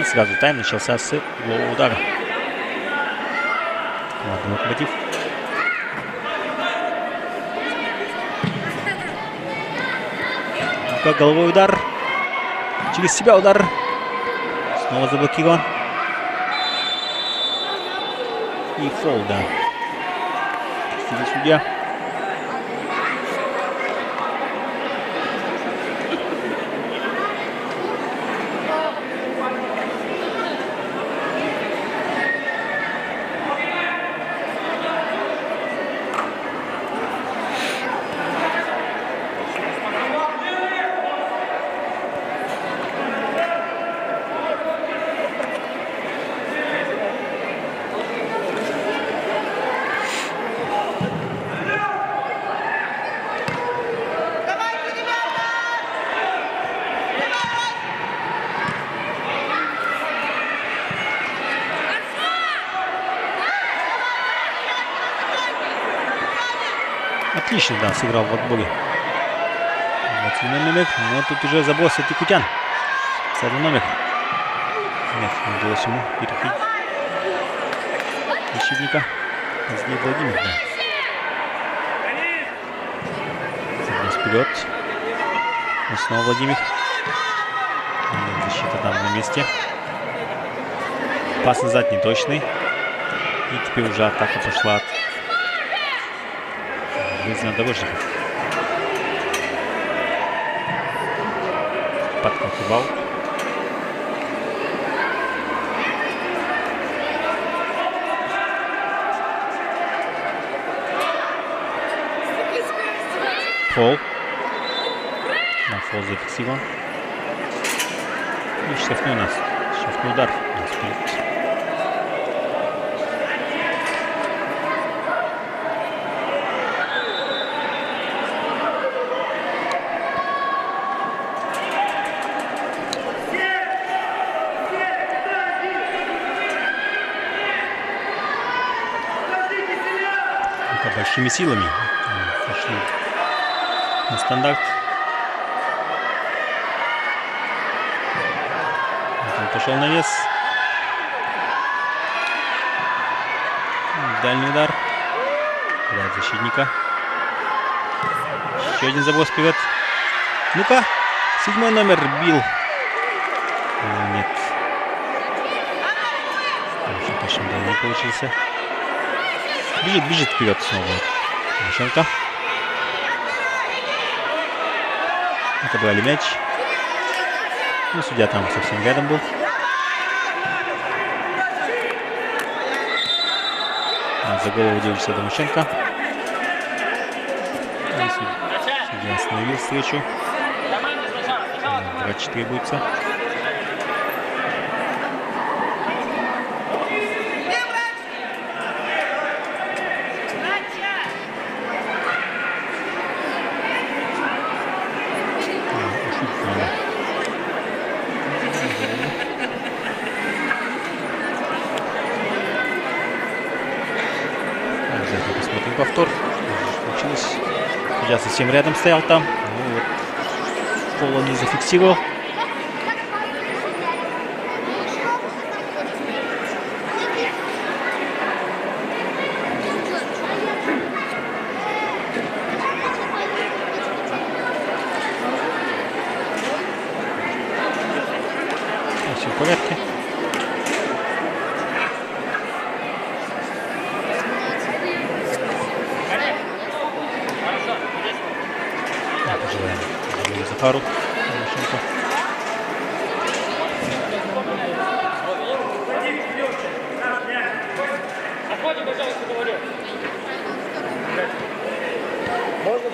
сразу тайм начался с углового удара. Ладно, Локомотив. Ну-ка, головой удар. Через себя удар. Снова заблокирован. И фол, да. Судья. Отлично, да, сыграл в отборе. 20 номер, но тут уже забросил Якутян. 1 номер. Нет, не удалось ему перехватить защитника. Здесь Владимир, да. Заброс вперед. И снова Владимир. Защита там на месте. Пас назад неточный. И теперь уже атака пошла от железнодорожников. Подкатывал. Фол. На фол зафиксирован. И штрафной у нас. Штрафной удар. Большими силами пошли на стандарт. Он пошел на вес. Дальний удар. Для защитника. Еще один заброс вперед. Ну-ка, 7 номер бил. Нет. Точно не получился. Бежит вперед снова. Тимошенко. Отобрали мяч. Ну, судья там совсем рядом был. За голову держится Тимошенко. Судья остановил встречу. Врач требуется. Повтор. Получилось. Я совсем рядом стоял там. Ну, вот. Фол он не зафиксировал. Все в порядке. Захару. Отходим, пожалуйста, говорю. Можно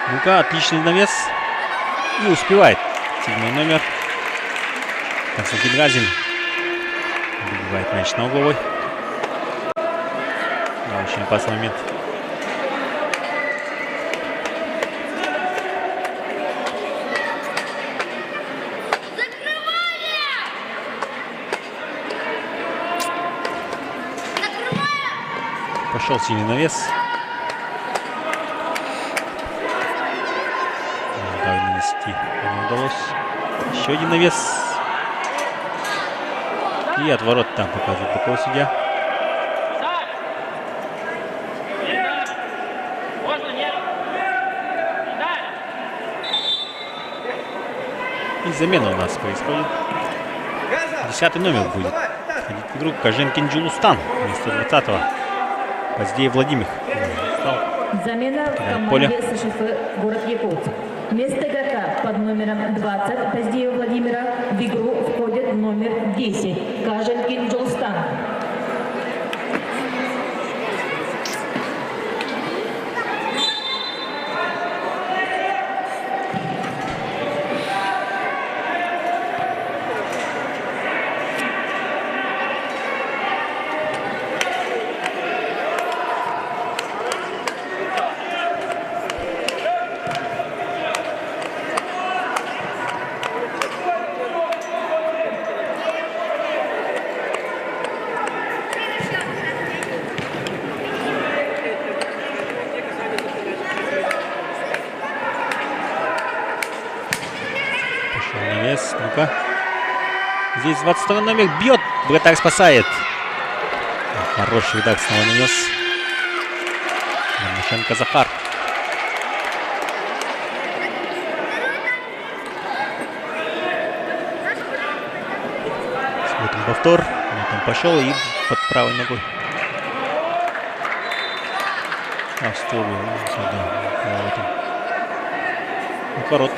Ну-ка, отличный навес. И успевает. 7 номер. Константин Разин. Выбивает мяч на угловой. Да, очень опасный момент. Пошел сильный навес. Да, нанести не удалось. Еще один навес. И отворот там показывает боковой судья. И замена у нас происходит. 10-й номер будет ходить в игру Коженкин Джулустан вместо 20-го. Позднее Владимир. Замена в команде СШФ город Якутск. Вместо игрока под номером 20 Позднее Владимира в игру входит номер 10 Коженкин Джулустан. Ну-ка. Здесь 22 номер бьет. Вратарь спасает. Хороший удар снова нанес. Мишенко Захар. Смотрим повтор. Вот он пошел и под правой ногой. А, в сторону. Ворот.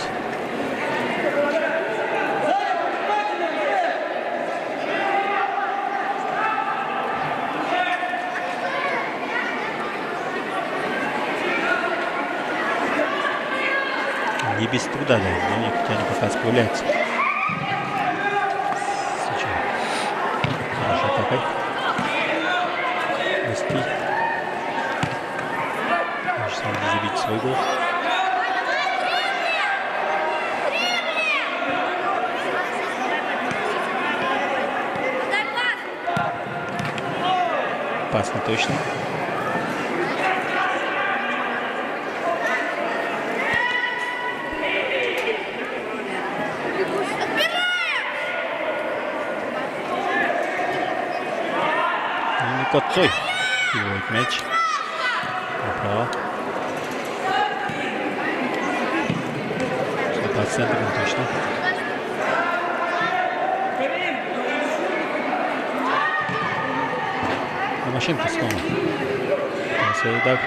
Не без труда, да, но Якутяне пока справляются. Хорошая атака. Быстрей. Может, надо забить свой гол. Опасно точно. Цой кивает мяч. Направо. По центру точно. На машинку снова. Свой удар.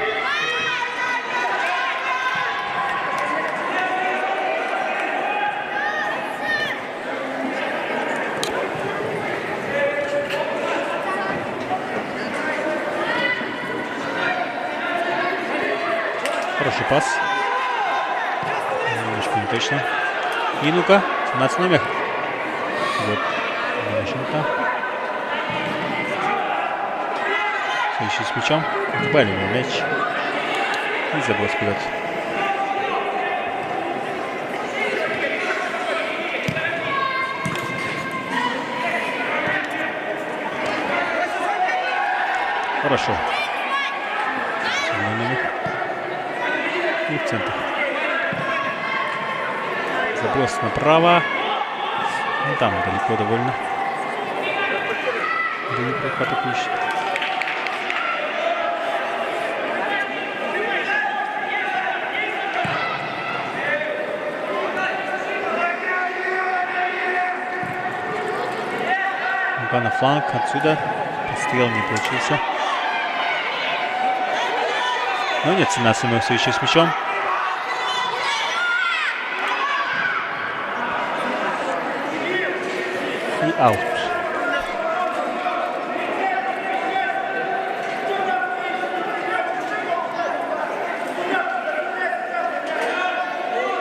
Хороший пас. Немножко не точно. И ну-ка, 17 номер. Вот. Мишенко. Следующий с мячом. Отбали его мяч. И заброс вперед. Хорошо. И в центр. Заброс направо. Ну, там далеко довольно. Далеко атакующий. Ну-ка на фланг отсюда. Подстрел не получился. Но нет, 17 номер все еще с мячом. И аут.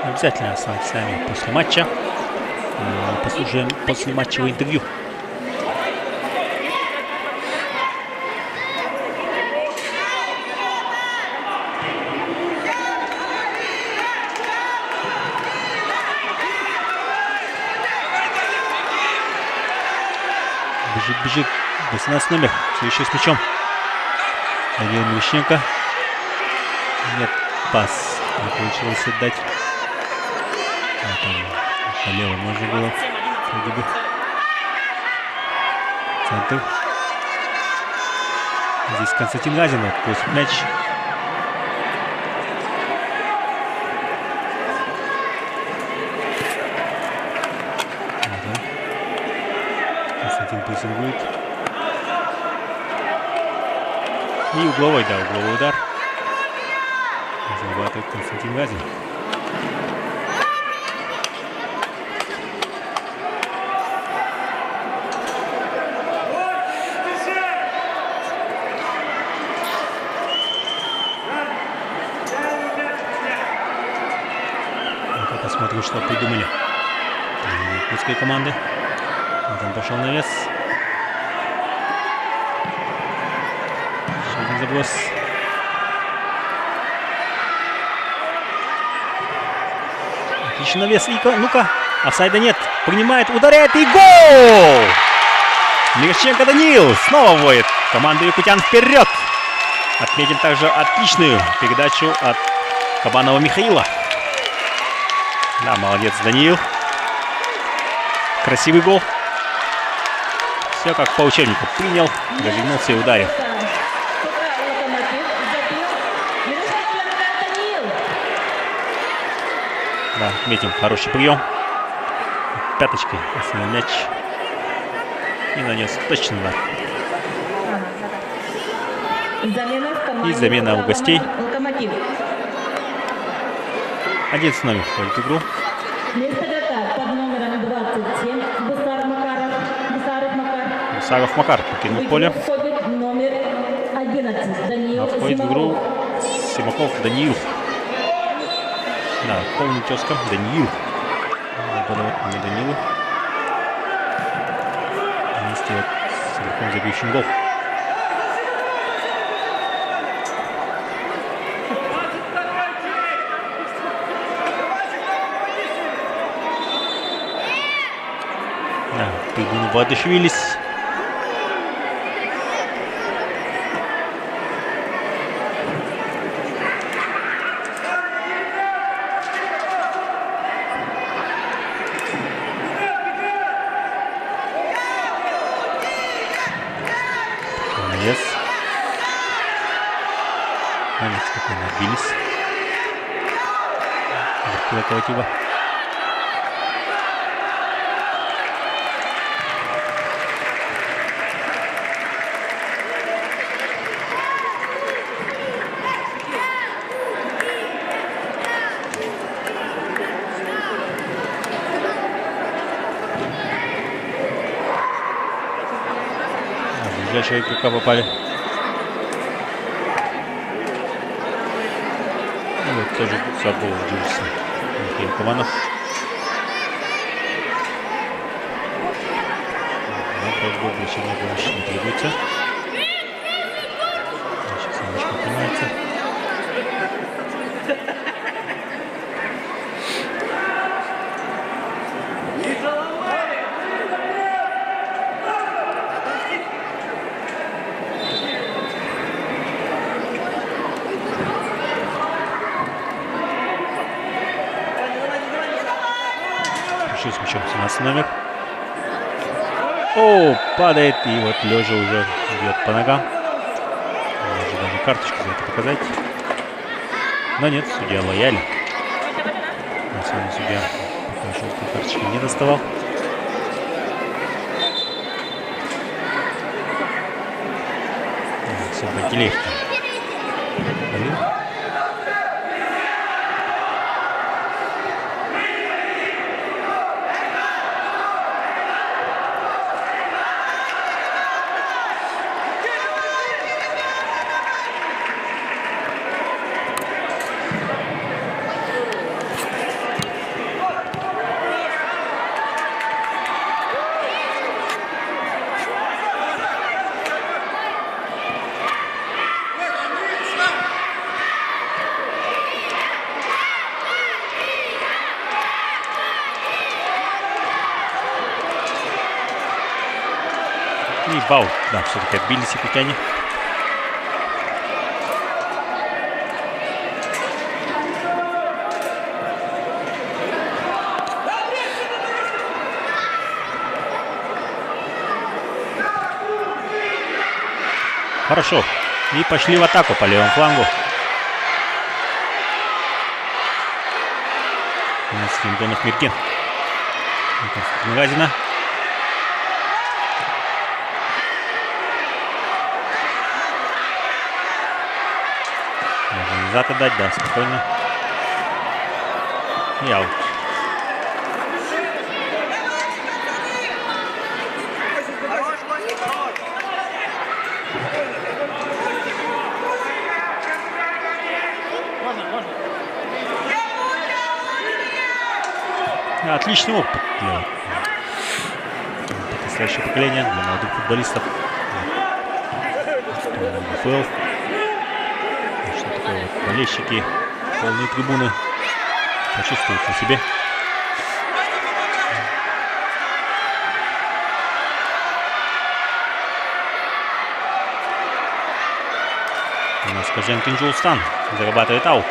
Обязательно оставайтесь с нами после матча. Послушаем после матчевое интервью. Бежит. 18 номер. Все еще с мячом. Даниил Мещенко. Нет, пас. Не получилось отдать. Налево можно было. Центр. Здесь Константин Газин просит мяч. Константин прессингует. И угловой, да, угловой удар. Зарабатывает Константин Газин. Посмотрим, что придумали якутской команды. Вот он пошел на вес. Еще один заброс. Отличный навес. Ну-ка, офсайда нет. Принимает, ударяет и гол! Мирченко Даниил снова вводит команду якутян вперед. Отметим также отличную передачу от Кабанова Михаила. Да, молодец, Даниил. Красивый гол. Все как по учебнику. Принял, развернулся и ударил. Да, отметим хороший прием. Пяточкой остановил мяч. И нанес точный удар. И замена у гостей. 11 номер входит в игру. Вместо игрока под номером 27 Гусаров Макар покинул поле. Входит номер 11 Даниил Входит в игру Симаков Даниил. Да, полный тезка Даниил. Не Даниил. Вместе вот с игроком, забившим гол. Трибуны воодушевились. Молодец. Молодец, как они отбились. Локомотива. Ближайшие игрока попали. И вот тоже забыл держится Михаил Кабанов. Просьба обращения помощи не требуется. Сейчас немножко поднимается. С мячом 17 номер. О, падает и вот лежа уже бьет по ногам. Можно даже карточку за это показать. Но нет, судья лоялен. На самом деле судья пока желтой карточки не доставал. Все, Пантелеев. И бау. Да, все-таки отбились якутяне. Хорошо. И пошли в атаку по левому флангу. У нас Финдонов Мирген. Магазина. Можно назад отдать, да, спокойно. И аут. Отличный опыт для подрастающего поколения, для молодых футболистов. НФЛ. Что такое вот болельщики, полные трибуны почувствуют на себе. У нас Коженкин Джулстан зарабатывает аут.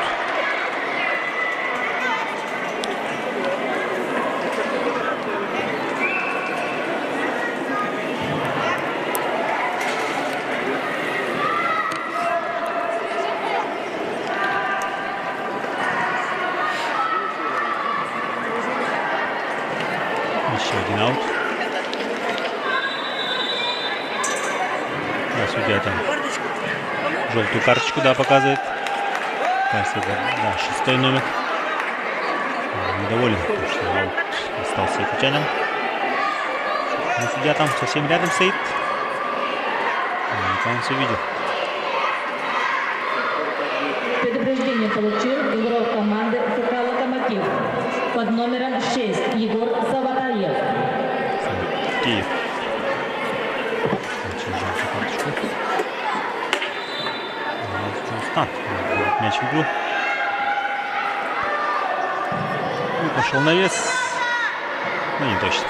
Еще один аут. Да, судья там желтую карточку, да, показывает. Кажется, да, 6-й номер. Недоволен, потому что аут остался якутянин. Но судья там совсем рядом стоит. Он все видел. Предупреждение получил игрок команды ФК «Локомотив» под номером 6 Егор Саватаев. Киев. Мяч в игру. И пошел навес. Но не точно.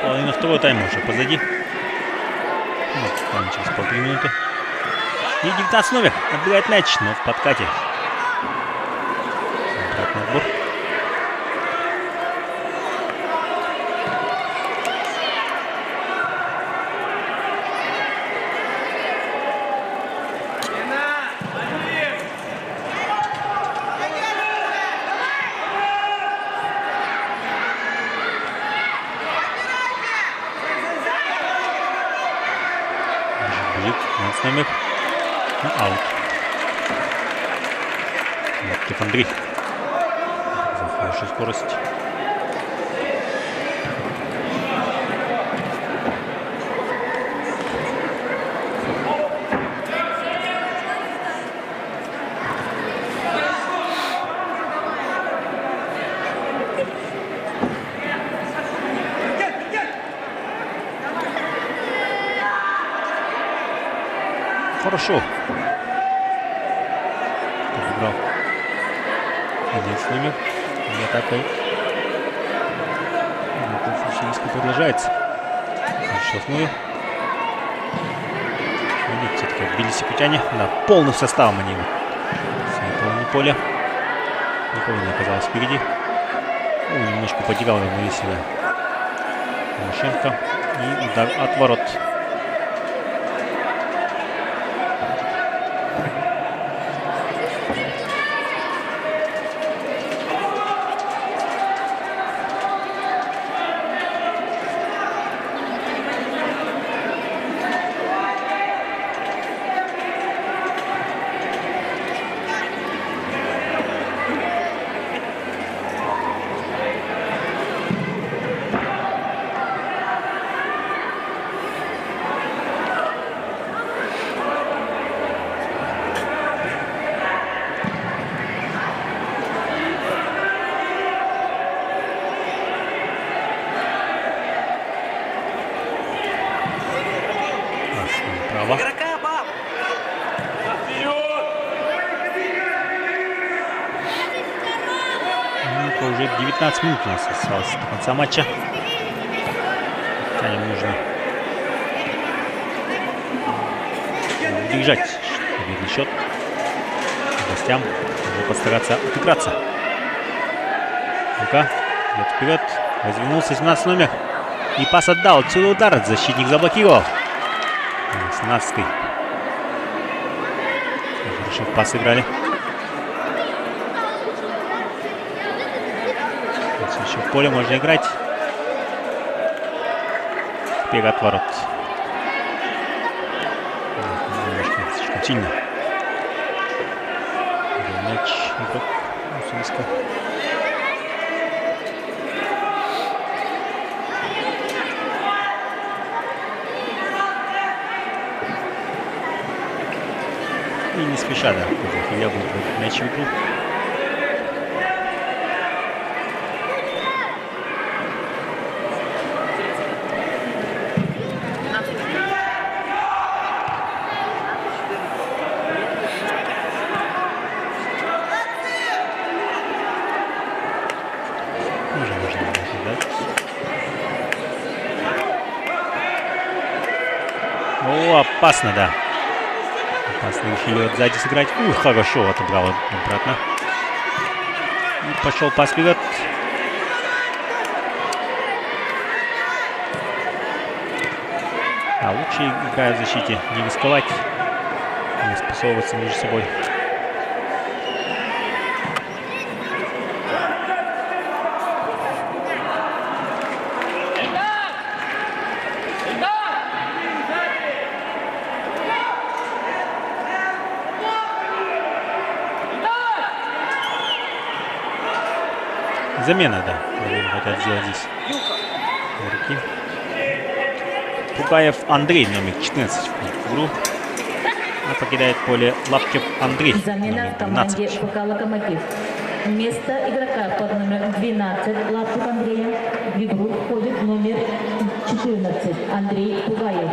Половина второго тайма уже позади. Вот, там через полторы минуты. И 19 номер отбирает мяч, но в подкате. Обратный отбор. Номер на аут. Лаптев Андрей. За хорошую скорость. Хорошо. Подобрал 11 номер. И атака Фурсилийска продолжается. Штрафную. Нет, все-таки отбились якутяне. Да, полным составом они в половине поля. Никого не оказалось впереди. Немножко потерял равновесие Лошенко. И удар от ворот. уже 19 минут у нас осталось до конца матча. Им нужно держать победный счет. Гостям нужно постараться отыграться. Лука идет вперед. Развернулся 17 номер. И пас отдал. Отсюда удар. Защитник заблокировал. 17-й. Хорошо пас играли. Еще в поле можно играть. Теперь от ворот. Немножко слишком сильно. Мяч игрок Уссурийска. И не спеша, да, Илья будет мяч в игру. О, опасно, да. Опасно решили вот сзади сыграть. Хорошо отобрал обратно. И пошел пас вперед. А лучше, играя в защите, не рисковать, не спасовываться между собой. Замена, да. Хотят сделать здесь. Руки. Пугаев Андрей, номер 14 в игру. А покидает поле Лапчев Андрей. Замена в команде ФК «Локомотив». Вместо игрока под номером 12 Лапчев Андрея в игру входит номер 14 Андрей Пугаев.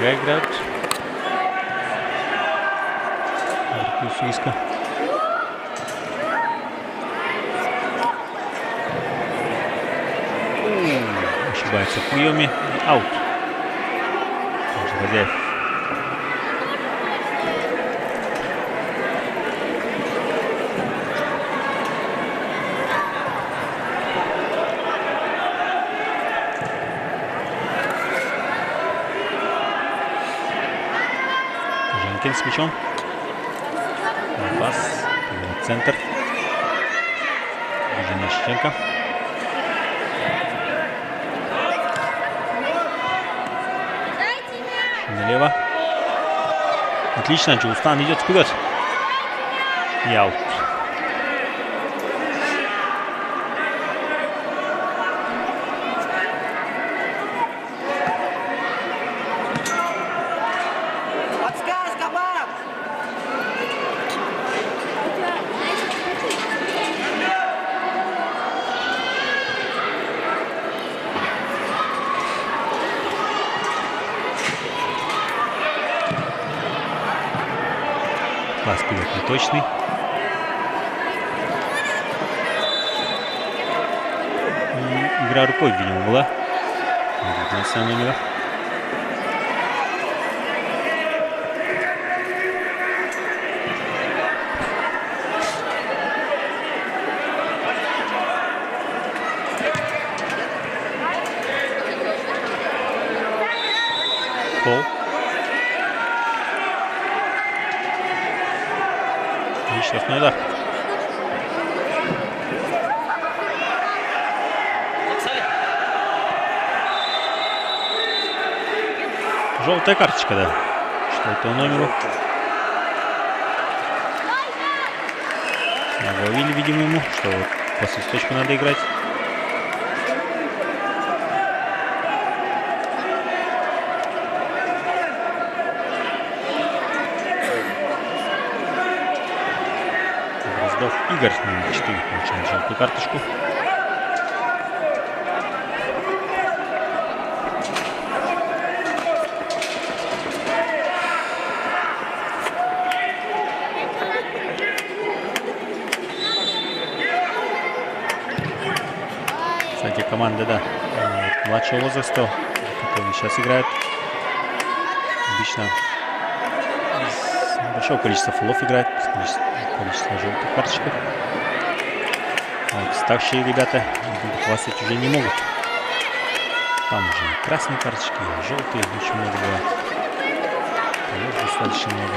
Играют. Уссурийска. Ошибается в приеме. Аут. Хозяев. С мячом. Пас. Центр. Движение Шевченко. Налево. Отлично. Джулстан идет вперед. И аут. Пас вперед неточный. Игра рукой, видимо, была. 19 номера. Пол. И штрафной удар. Желтая карточка, да. Что это номеру? Говорили, видимо, ему, что вот по свисточку надо играть. Игорь, номер 4, получает желтую карточку. Кстати, команда, да, младшего возраста, которые сейчас играют, обычно из большого количества фолов играют, количество желтых карточек. А вот старшие ребята хвастать уже не могут. Там уже и красные карточки, и желтые, очень много бывает. Полов достаточно много.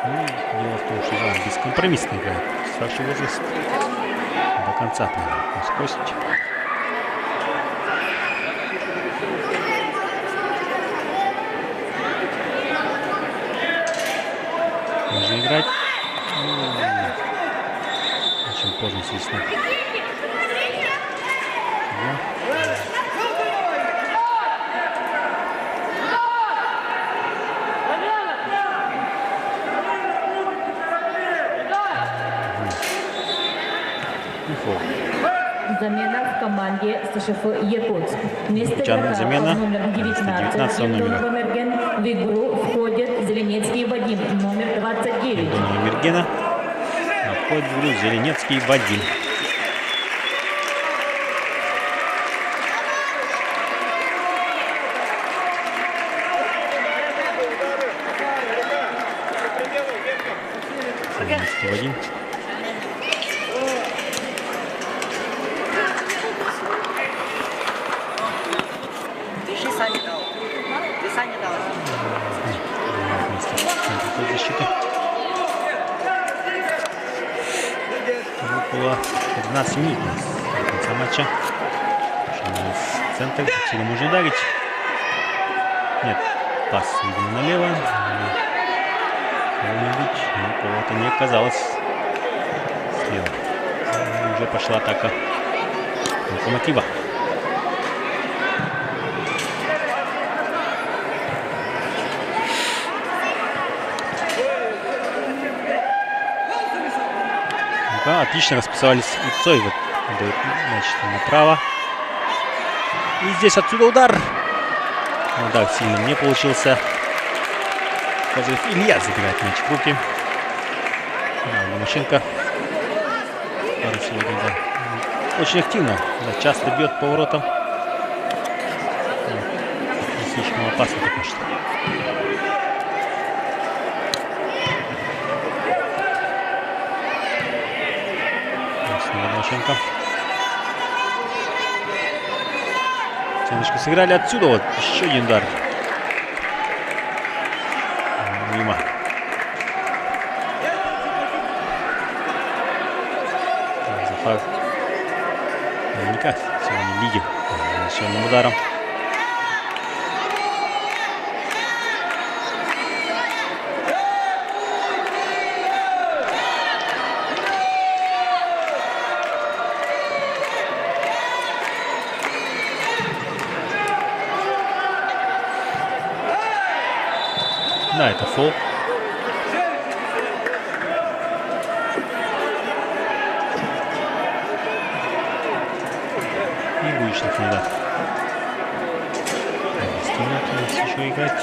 Ну, дело в том, что он бескомпромиссно играет. Старший возраст до конца, насквозь. Можно играть. Очень поздно свистнул. Замена в команде СШФ Якутск. Вместо игрока замена. номер 19 Антон Мерген в игру входит Зеленецкий Вадим, номер 29. Антон Мергена. Входит в игру Зеленецкий Вадим. Зеленецкий Вадим. Защиты. Около 15 минут до конца матча. Центр. Отсюда можно ударить. Нет, пас, видимо, налево. Кого-нибудь, но кого-то не оказалось слева. Уже пошла атака Локомотива. Отлично расписались Ицой. Вот, значит, направо. И здесь отсюда удар. Удар сильно не получился. Илья забирает мяч в руки. Ломаченко. Сегодня, да, очень активно. Да, часто бьет по воротам. Не слишком опасно пока что. Ломаченко. Стеночку сыграли отсюда. Вот еще один удар. Мимо. Захар наверняка сегодня лидер нанесенным ударом. Да, это фол. И вышних не даст. 10 минут у нас еще играть.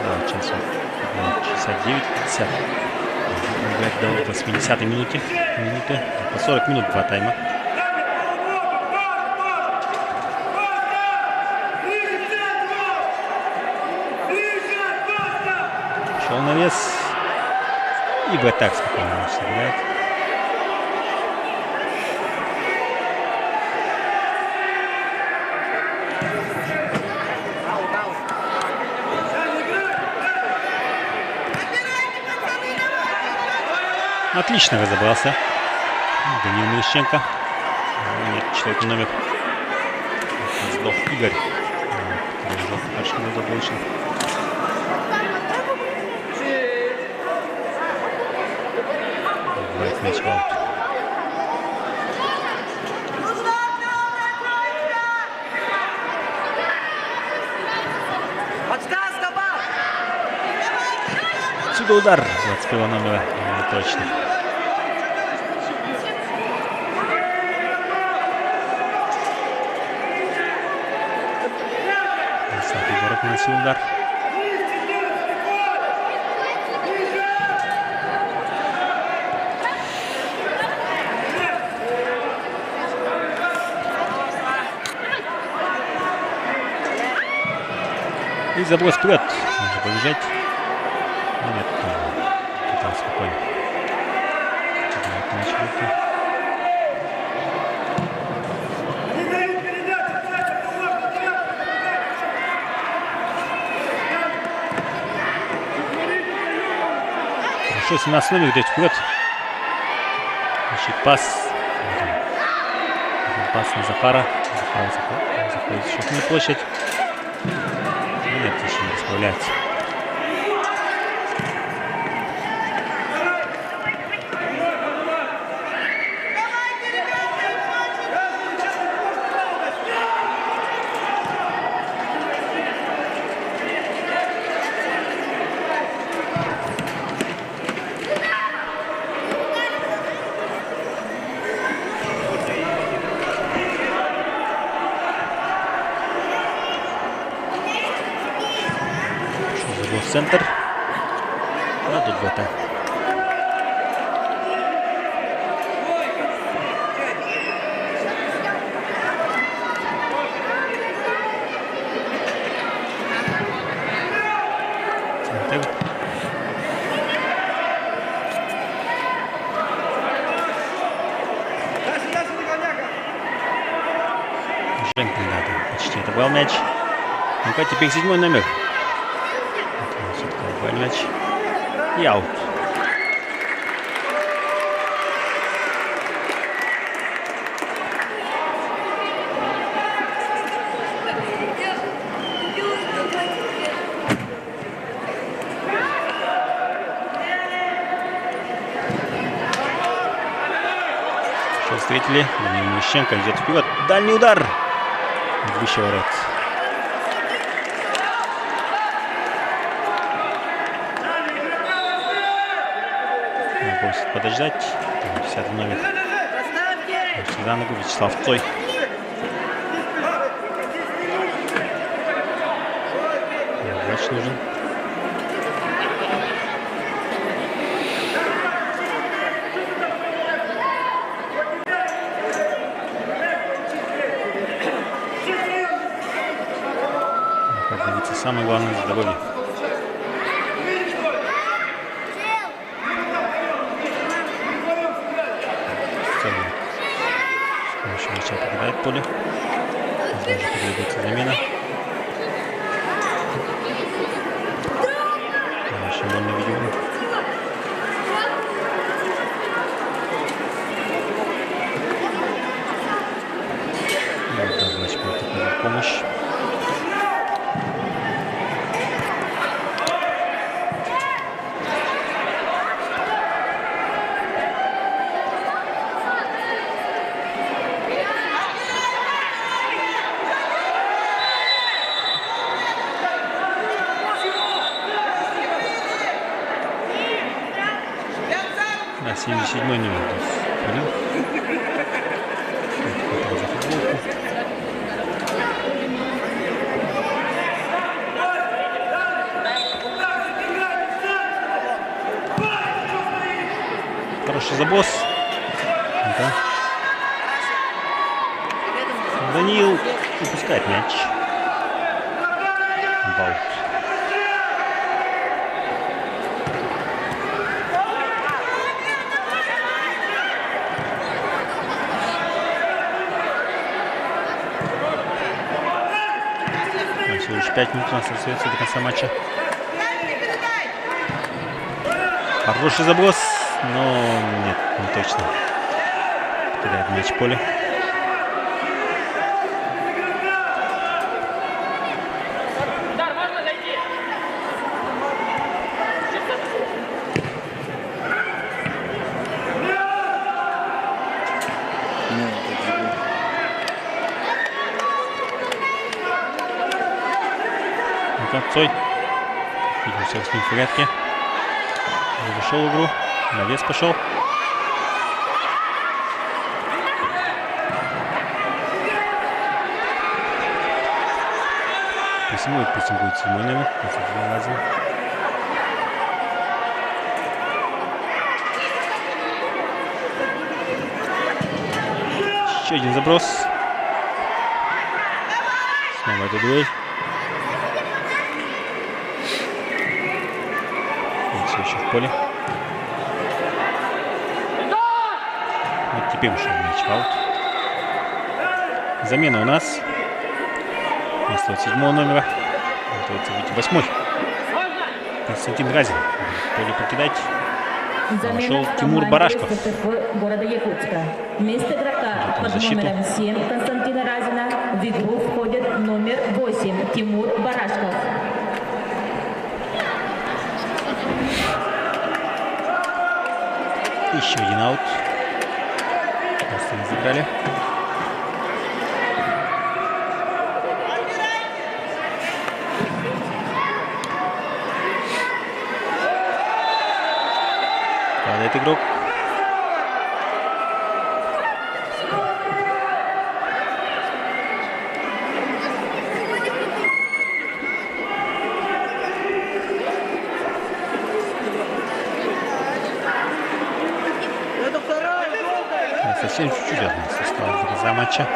Да, сейчас вот 69-50. Играть до 80-й минуты. По 40 минут 2 тайма. Шел навес. И в атаке спокойно сыграет. Отлично разобрался Данил Мещенко. Нет, 4-й номер. Сдох Игорь. Почти заполучен. Мяч в аут. Под удар 21 номера. Не точно. Город наносил удар. И заброс вперед. Можно побежать. Но нет, кидал спокойно. Хорошо, 17 номер идет вперед. Ищет пас. Пас на Захара. Захар заходит в широкую площадь. Нет, еще не справляется. Центр. Ну, тут вот так. Центр. Женькин надо. Почти отобрал мяч. Ну-ка, теперь 7 номер. Мяч и аут. Что встретили? Мещенко идет вперед. Дальний удар. Выше ворот. Просит подождать. 10 номер. За ногу Вячеслав Цой. Врач нужен. Как говорится, самое главное — здоровье. Покидает поле. Возможно, потребуется замена. Очень больно видео. Значит, будет оказать помощь. Да, 77-й номер. Хороший заброс. Да. Даниил упускает мяч. Баут. Всего лишь 5 минут у нас остается до конца матча. Хороший заброс, но нет, не точно. Теряет мяч в поле. Цой. Видимо, все с ним в порядке. Зашел в игру. Навес пошел. Прессингует седьмой номер. Константин Разин. Еще один заброс. Снова эта дуэль. И все еще в поле. Вот теперь ушел мяч в аут. Замена у нас. Вместо 7-го номера. Готовится выйти 8-й. Константин Разин. Поле покидать. Вошел Тимур Барашков. Города Якутска. Вместо игрока под номером 7 Константина Разина в игру входит номер 8 Тимур Барашков. Еще один аут. Просто не забрали. Падает игрок. Совсем чуть-чуть осталось до конца матча.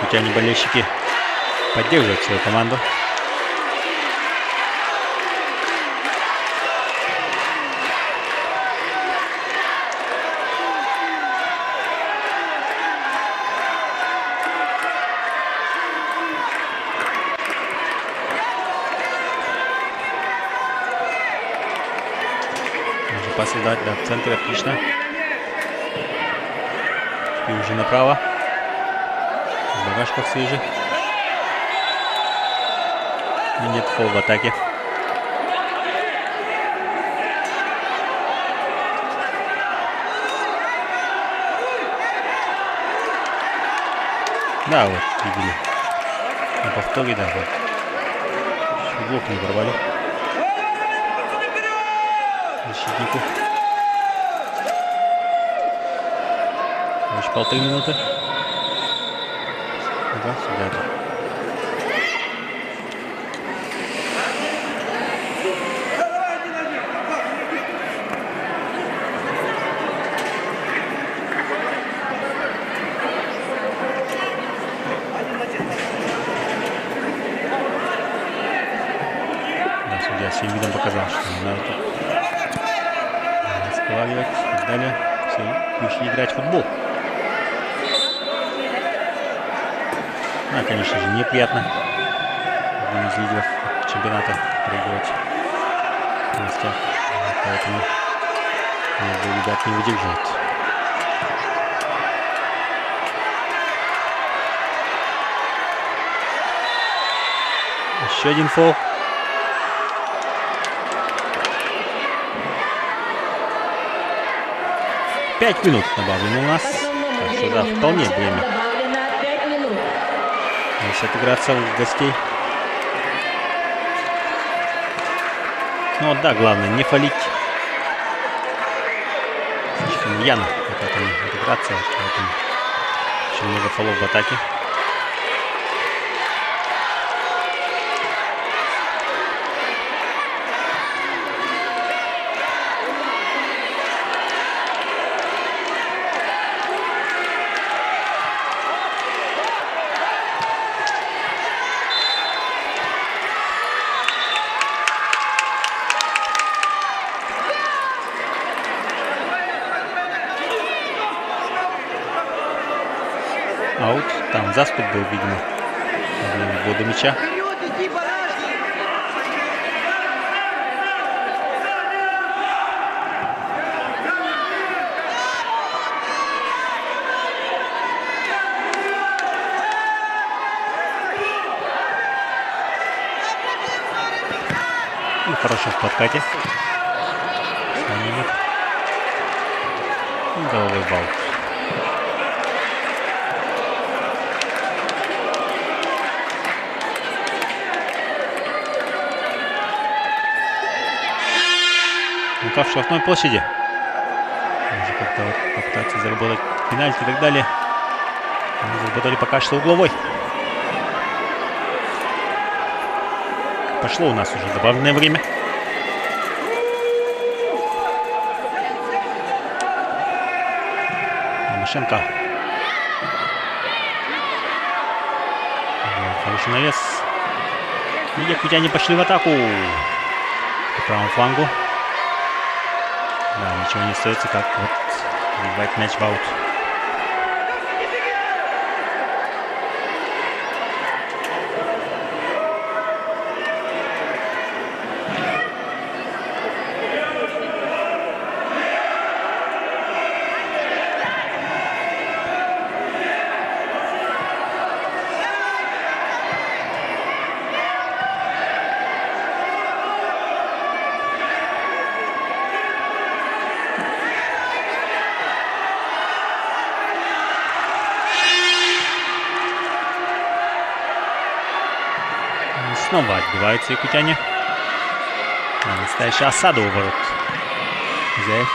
Якутяне болельщики поддерживают свою команду. Можно пасы дать, да, в центре, отлично. И уже направо. Барашков свежий. И нет фол в атаке. Да, вот, видели. На повторе, да, вот. Блок не порвали. Защитнику. Еще 1,5 минуты. Да, сюда. Да, судья всем видом показал, что не надо тут складывать и так далее. Все, пришли играть в футбол. Да, конечно же, неприятно одним из лидеров чемпионата проигрывать в гостях. Поэтому ребят не выдерживают. Еще один фол. Пять минут добавлено у нас. Так что да, вполне время. Если отыграться у гостей. Ну вот да, главное не фалить. Слишком рьяно отыграться. Поэтому очень много фолов в атаке. Аут. Там заспит был, видимо, до мяча. И хорошо в подкате. Головой в аут. Ну-ка, в штрафной площади. Может как-то вот попытаться заработать пенальти и так далее. Они заработали пока что угловой. Пошло у нас уже добавленное время. Машенко. Хороший навес. И якутяне пошли в атаку. По правому флангу. Да, ничего не остается, как вот выбивать мяч в аут. Снова отбиваются якутяне. Настоящая осада у ворот хозяев.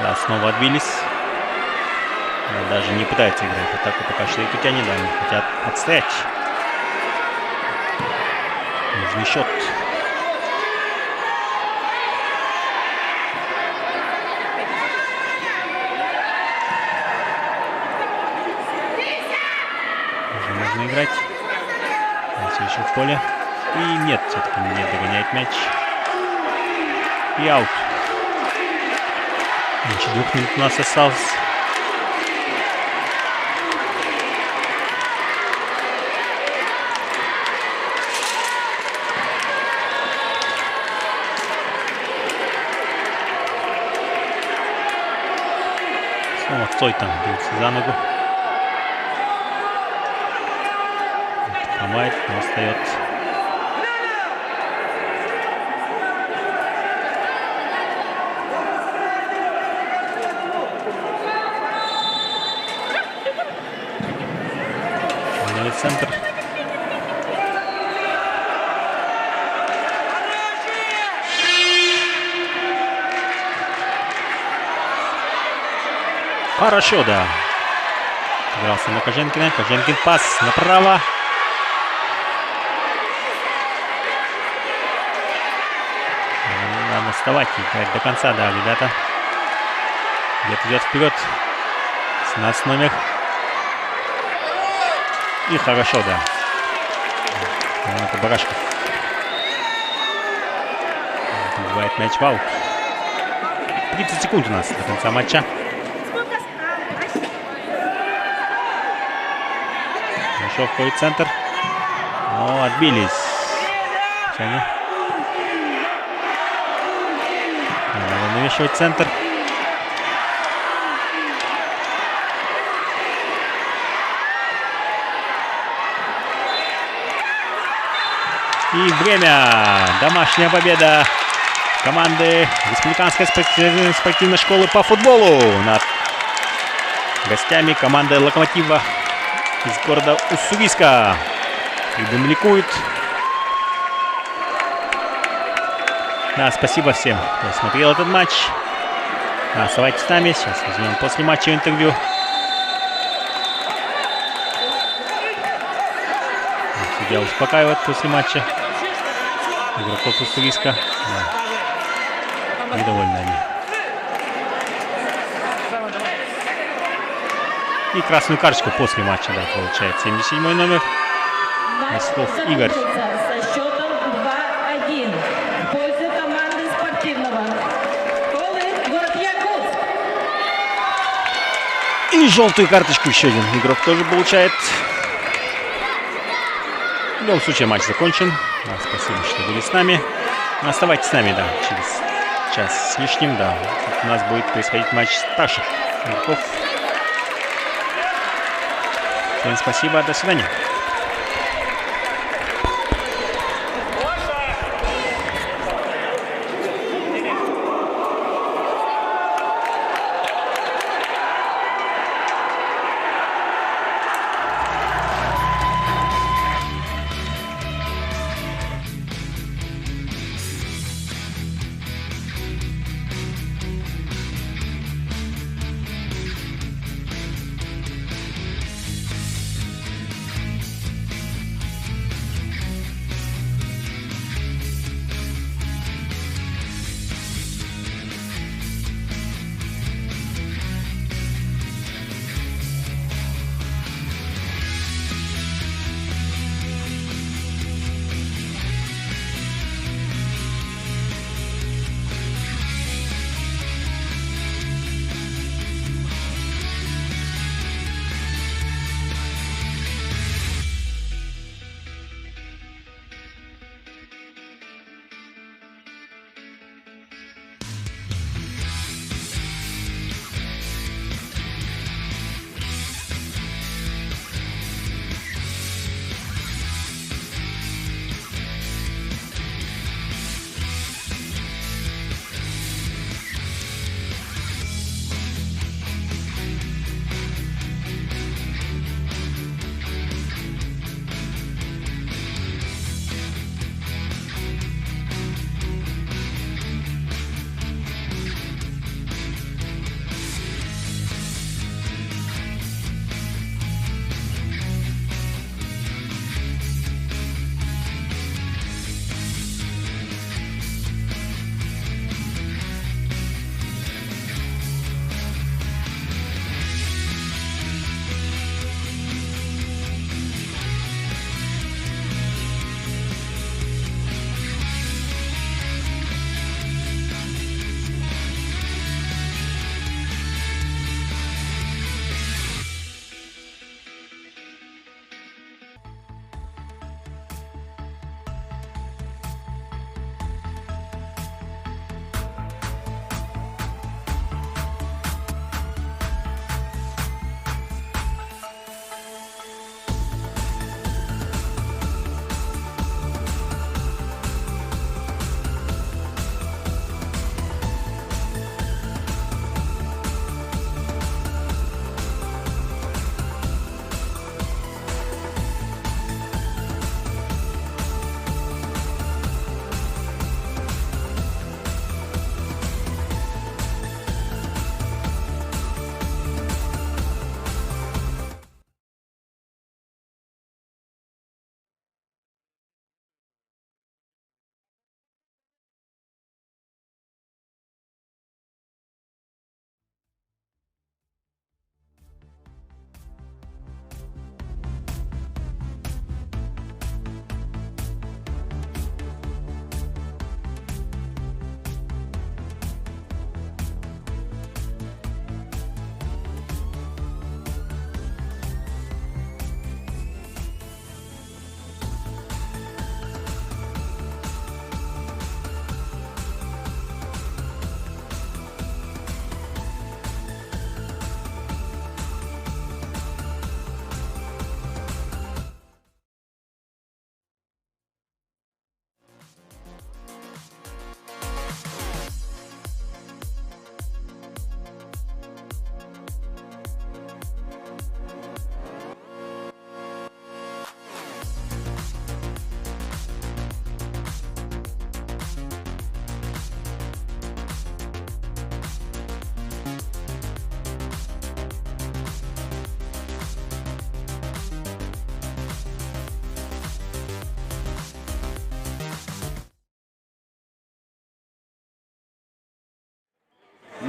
Да, снова отбились. Но даже не пытаются играть атаку пока что якутяне, да, не хотят отстоять. Нужный счет. Играть. Все еще в поле. И нет, все-таки не догоняет мяч. И аут. Меньше 2 минут у нас осталось. Снова Цой там бьется за ногу. Ломает, но остается. Левый центр. Хорошо, да. Игрался на Коженкина. Коженкин пас направо. Надо вставать и играть до конца, да, ребята. Где-то идет вперед. 17 номер. И хорошо, да. Это Барашков. Убивает мяч в аут. 30 секунд у нас до конца матча. Хорошо входит центр. Но отбились. Надо навешивать центр. И время. Домашняя победа команды Республиканской спортивной школы по футболу над гостями команды Локомотива из города Уссурийска. Трибуны ликуют. Да, спасибо всем, кто смотрел этот матч. Оставайтесь с нами. Сейчас возьмем после матча интервью. Судья успокаивает после матча игроков Уссурийска. Да. Недовольны они. И красную карточку после матча, да, получает 77 номер. Носков Игорь. Со счетом 2-1 в пользу команды спортивного школы город Якутск. И желтую карточку еще один игрок тоже получает. В любом случае матч закончен. Да, спасибо, что были с нами. Оставайтесь с нами, да, через час с лишним, да. Тут у нас будет происходить матч старших игроков. Всем спасибо, до свидания.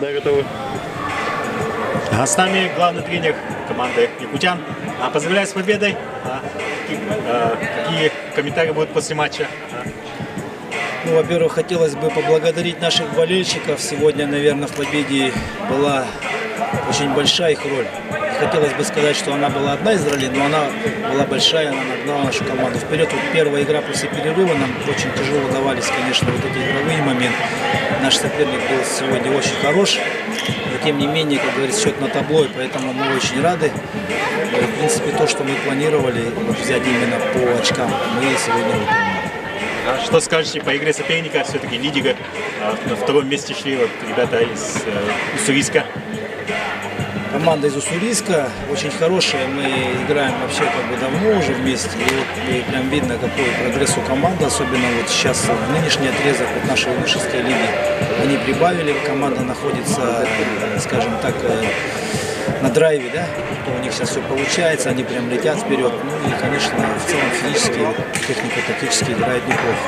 Да, готовы. А с нами главный тренер команды якутян. Поздравляю с победой. Какие комментарии будут после матча? Ну, во-первых, хотелось бы поблагодарить наших болельщиков. Сегодня, наверное, в победе была очень большая их роль. Хотелось бы сказать, что она была одна из ролей, но она была большая, она нагнала нашу команду вперед. Вот первая игра после перерыва, нам очень тяжело давались, конечно, вот эти игровые моменты. Наш соперник был сегодня очень хорош, но тем не менее, как говорится, счет на табло, и поэтому мы очень рады. И, в принципе, то, что мы планировали взять именно по очкам, мы сегодня выполнили. Что скажете по игре соперника? Все-таки лидеры на втором месте шли вот ребята из Уссурийска. Команда из Уссурийска очень хорошая, мы играем вообще как бы давно уже вместе, и вот и прям видно, какой прогресс у команды, особенно вот сейчас в нынешний отрезок вот нашей юношеской лиги. Они прибавили, команда находится, скажем так, на драйве, да, у них сейчас все получается, они прям летят вперед, ну и, конечно, в целом физически, технико-тактически играют неплохо.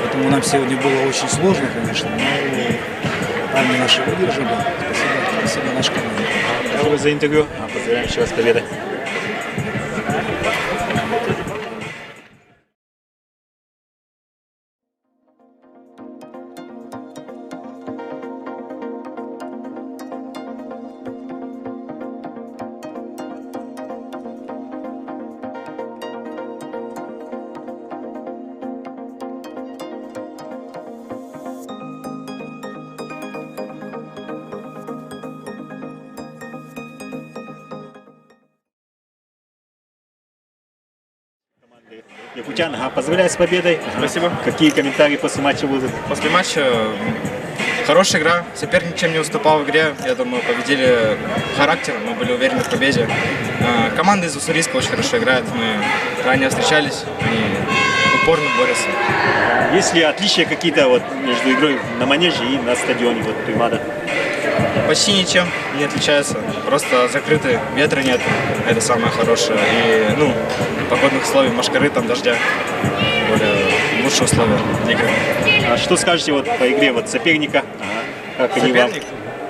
Поэтому нам сегодня было очень сложно, конечно, но парни наши выдержали. Спасибо нашей команде. Спасибо за интервью. Поздравляем еще раз с победой. Якутян, поздравляю с победой. Спасибо. Какие комментарии после матча будут? После матча хорошая игра. Соперник чем не уступал в игре. Я думаю, победили характером. Мы были уверены в победе. Команда из Уссурийска очень хорошо играет. Мы ранее встречались. Они упорно борются. Есть ли отличия какие-то вот между игрой на манеже и на стадионе вот Туймада? Почти ничем не отличается. Просто закрыты, ветра нет. Это самое хорошее. И, погодных условий, машкары, там дождя. Более лучшие условия для игры. А что скажете вот по игре вот соперника? Как они вам? Соперник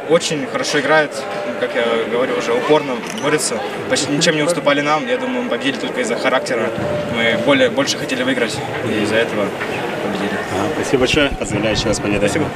очень хорошо играет, как я говорю, уже упорно борется. Почти ничем не уступали нам. Я думаю, мы победили только из-за характера. Мы больше хотели выиграть, и из-за этого победили. Спасибо большое. Поздравляю еще раз с победой. Спасибо.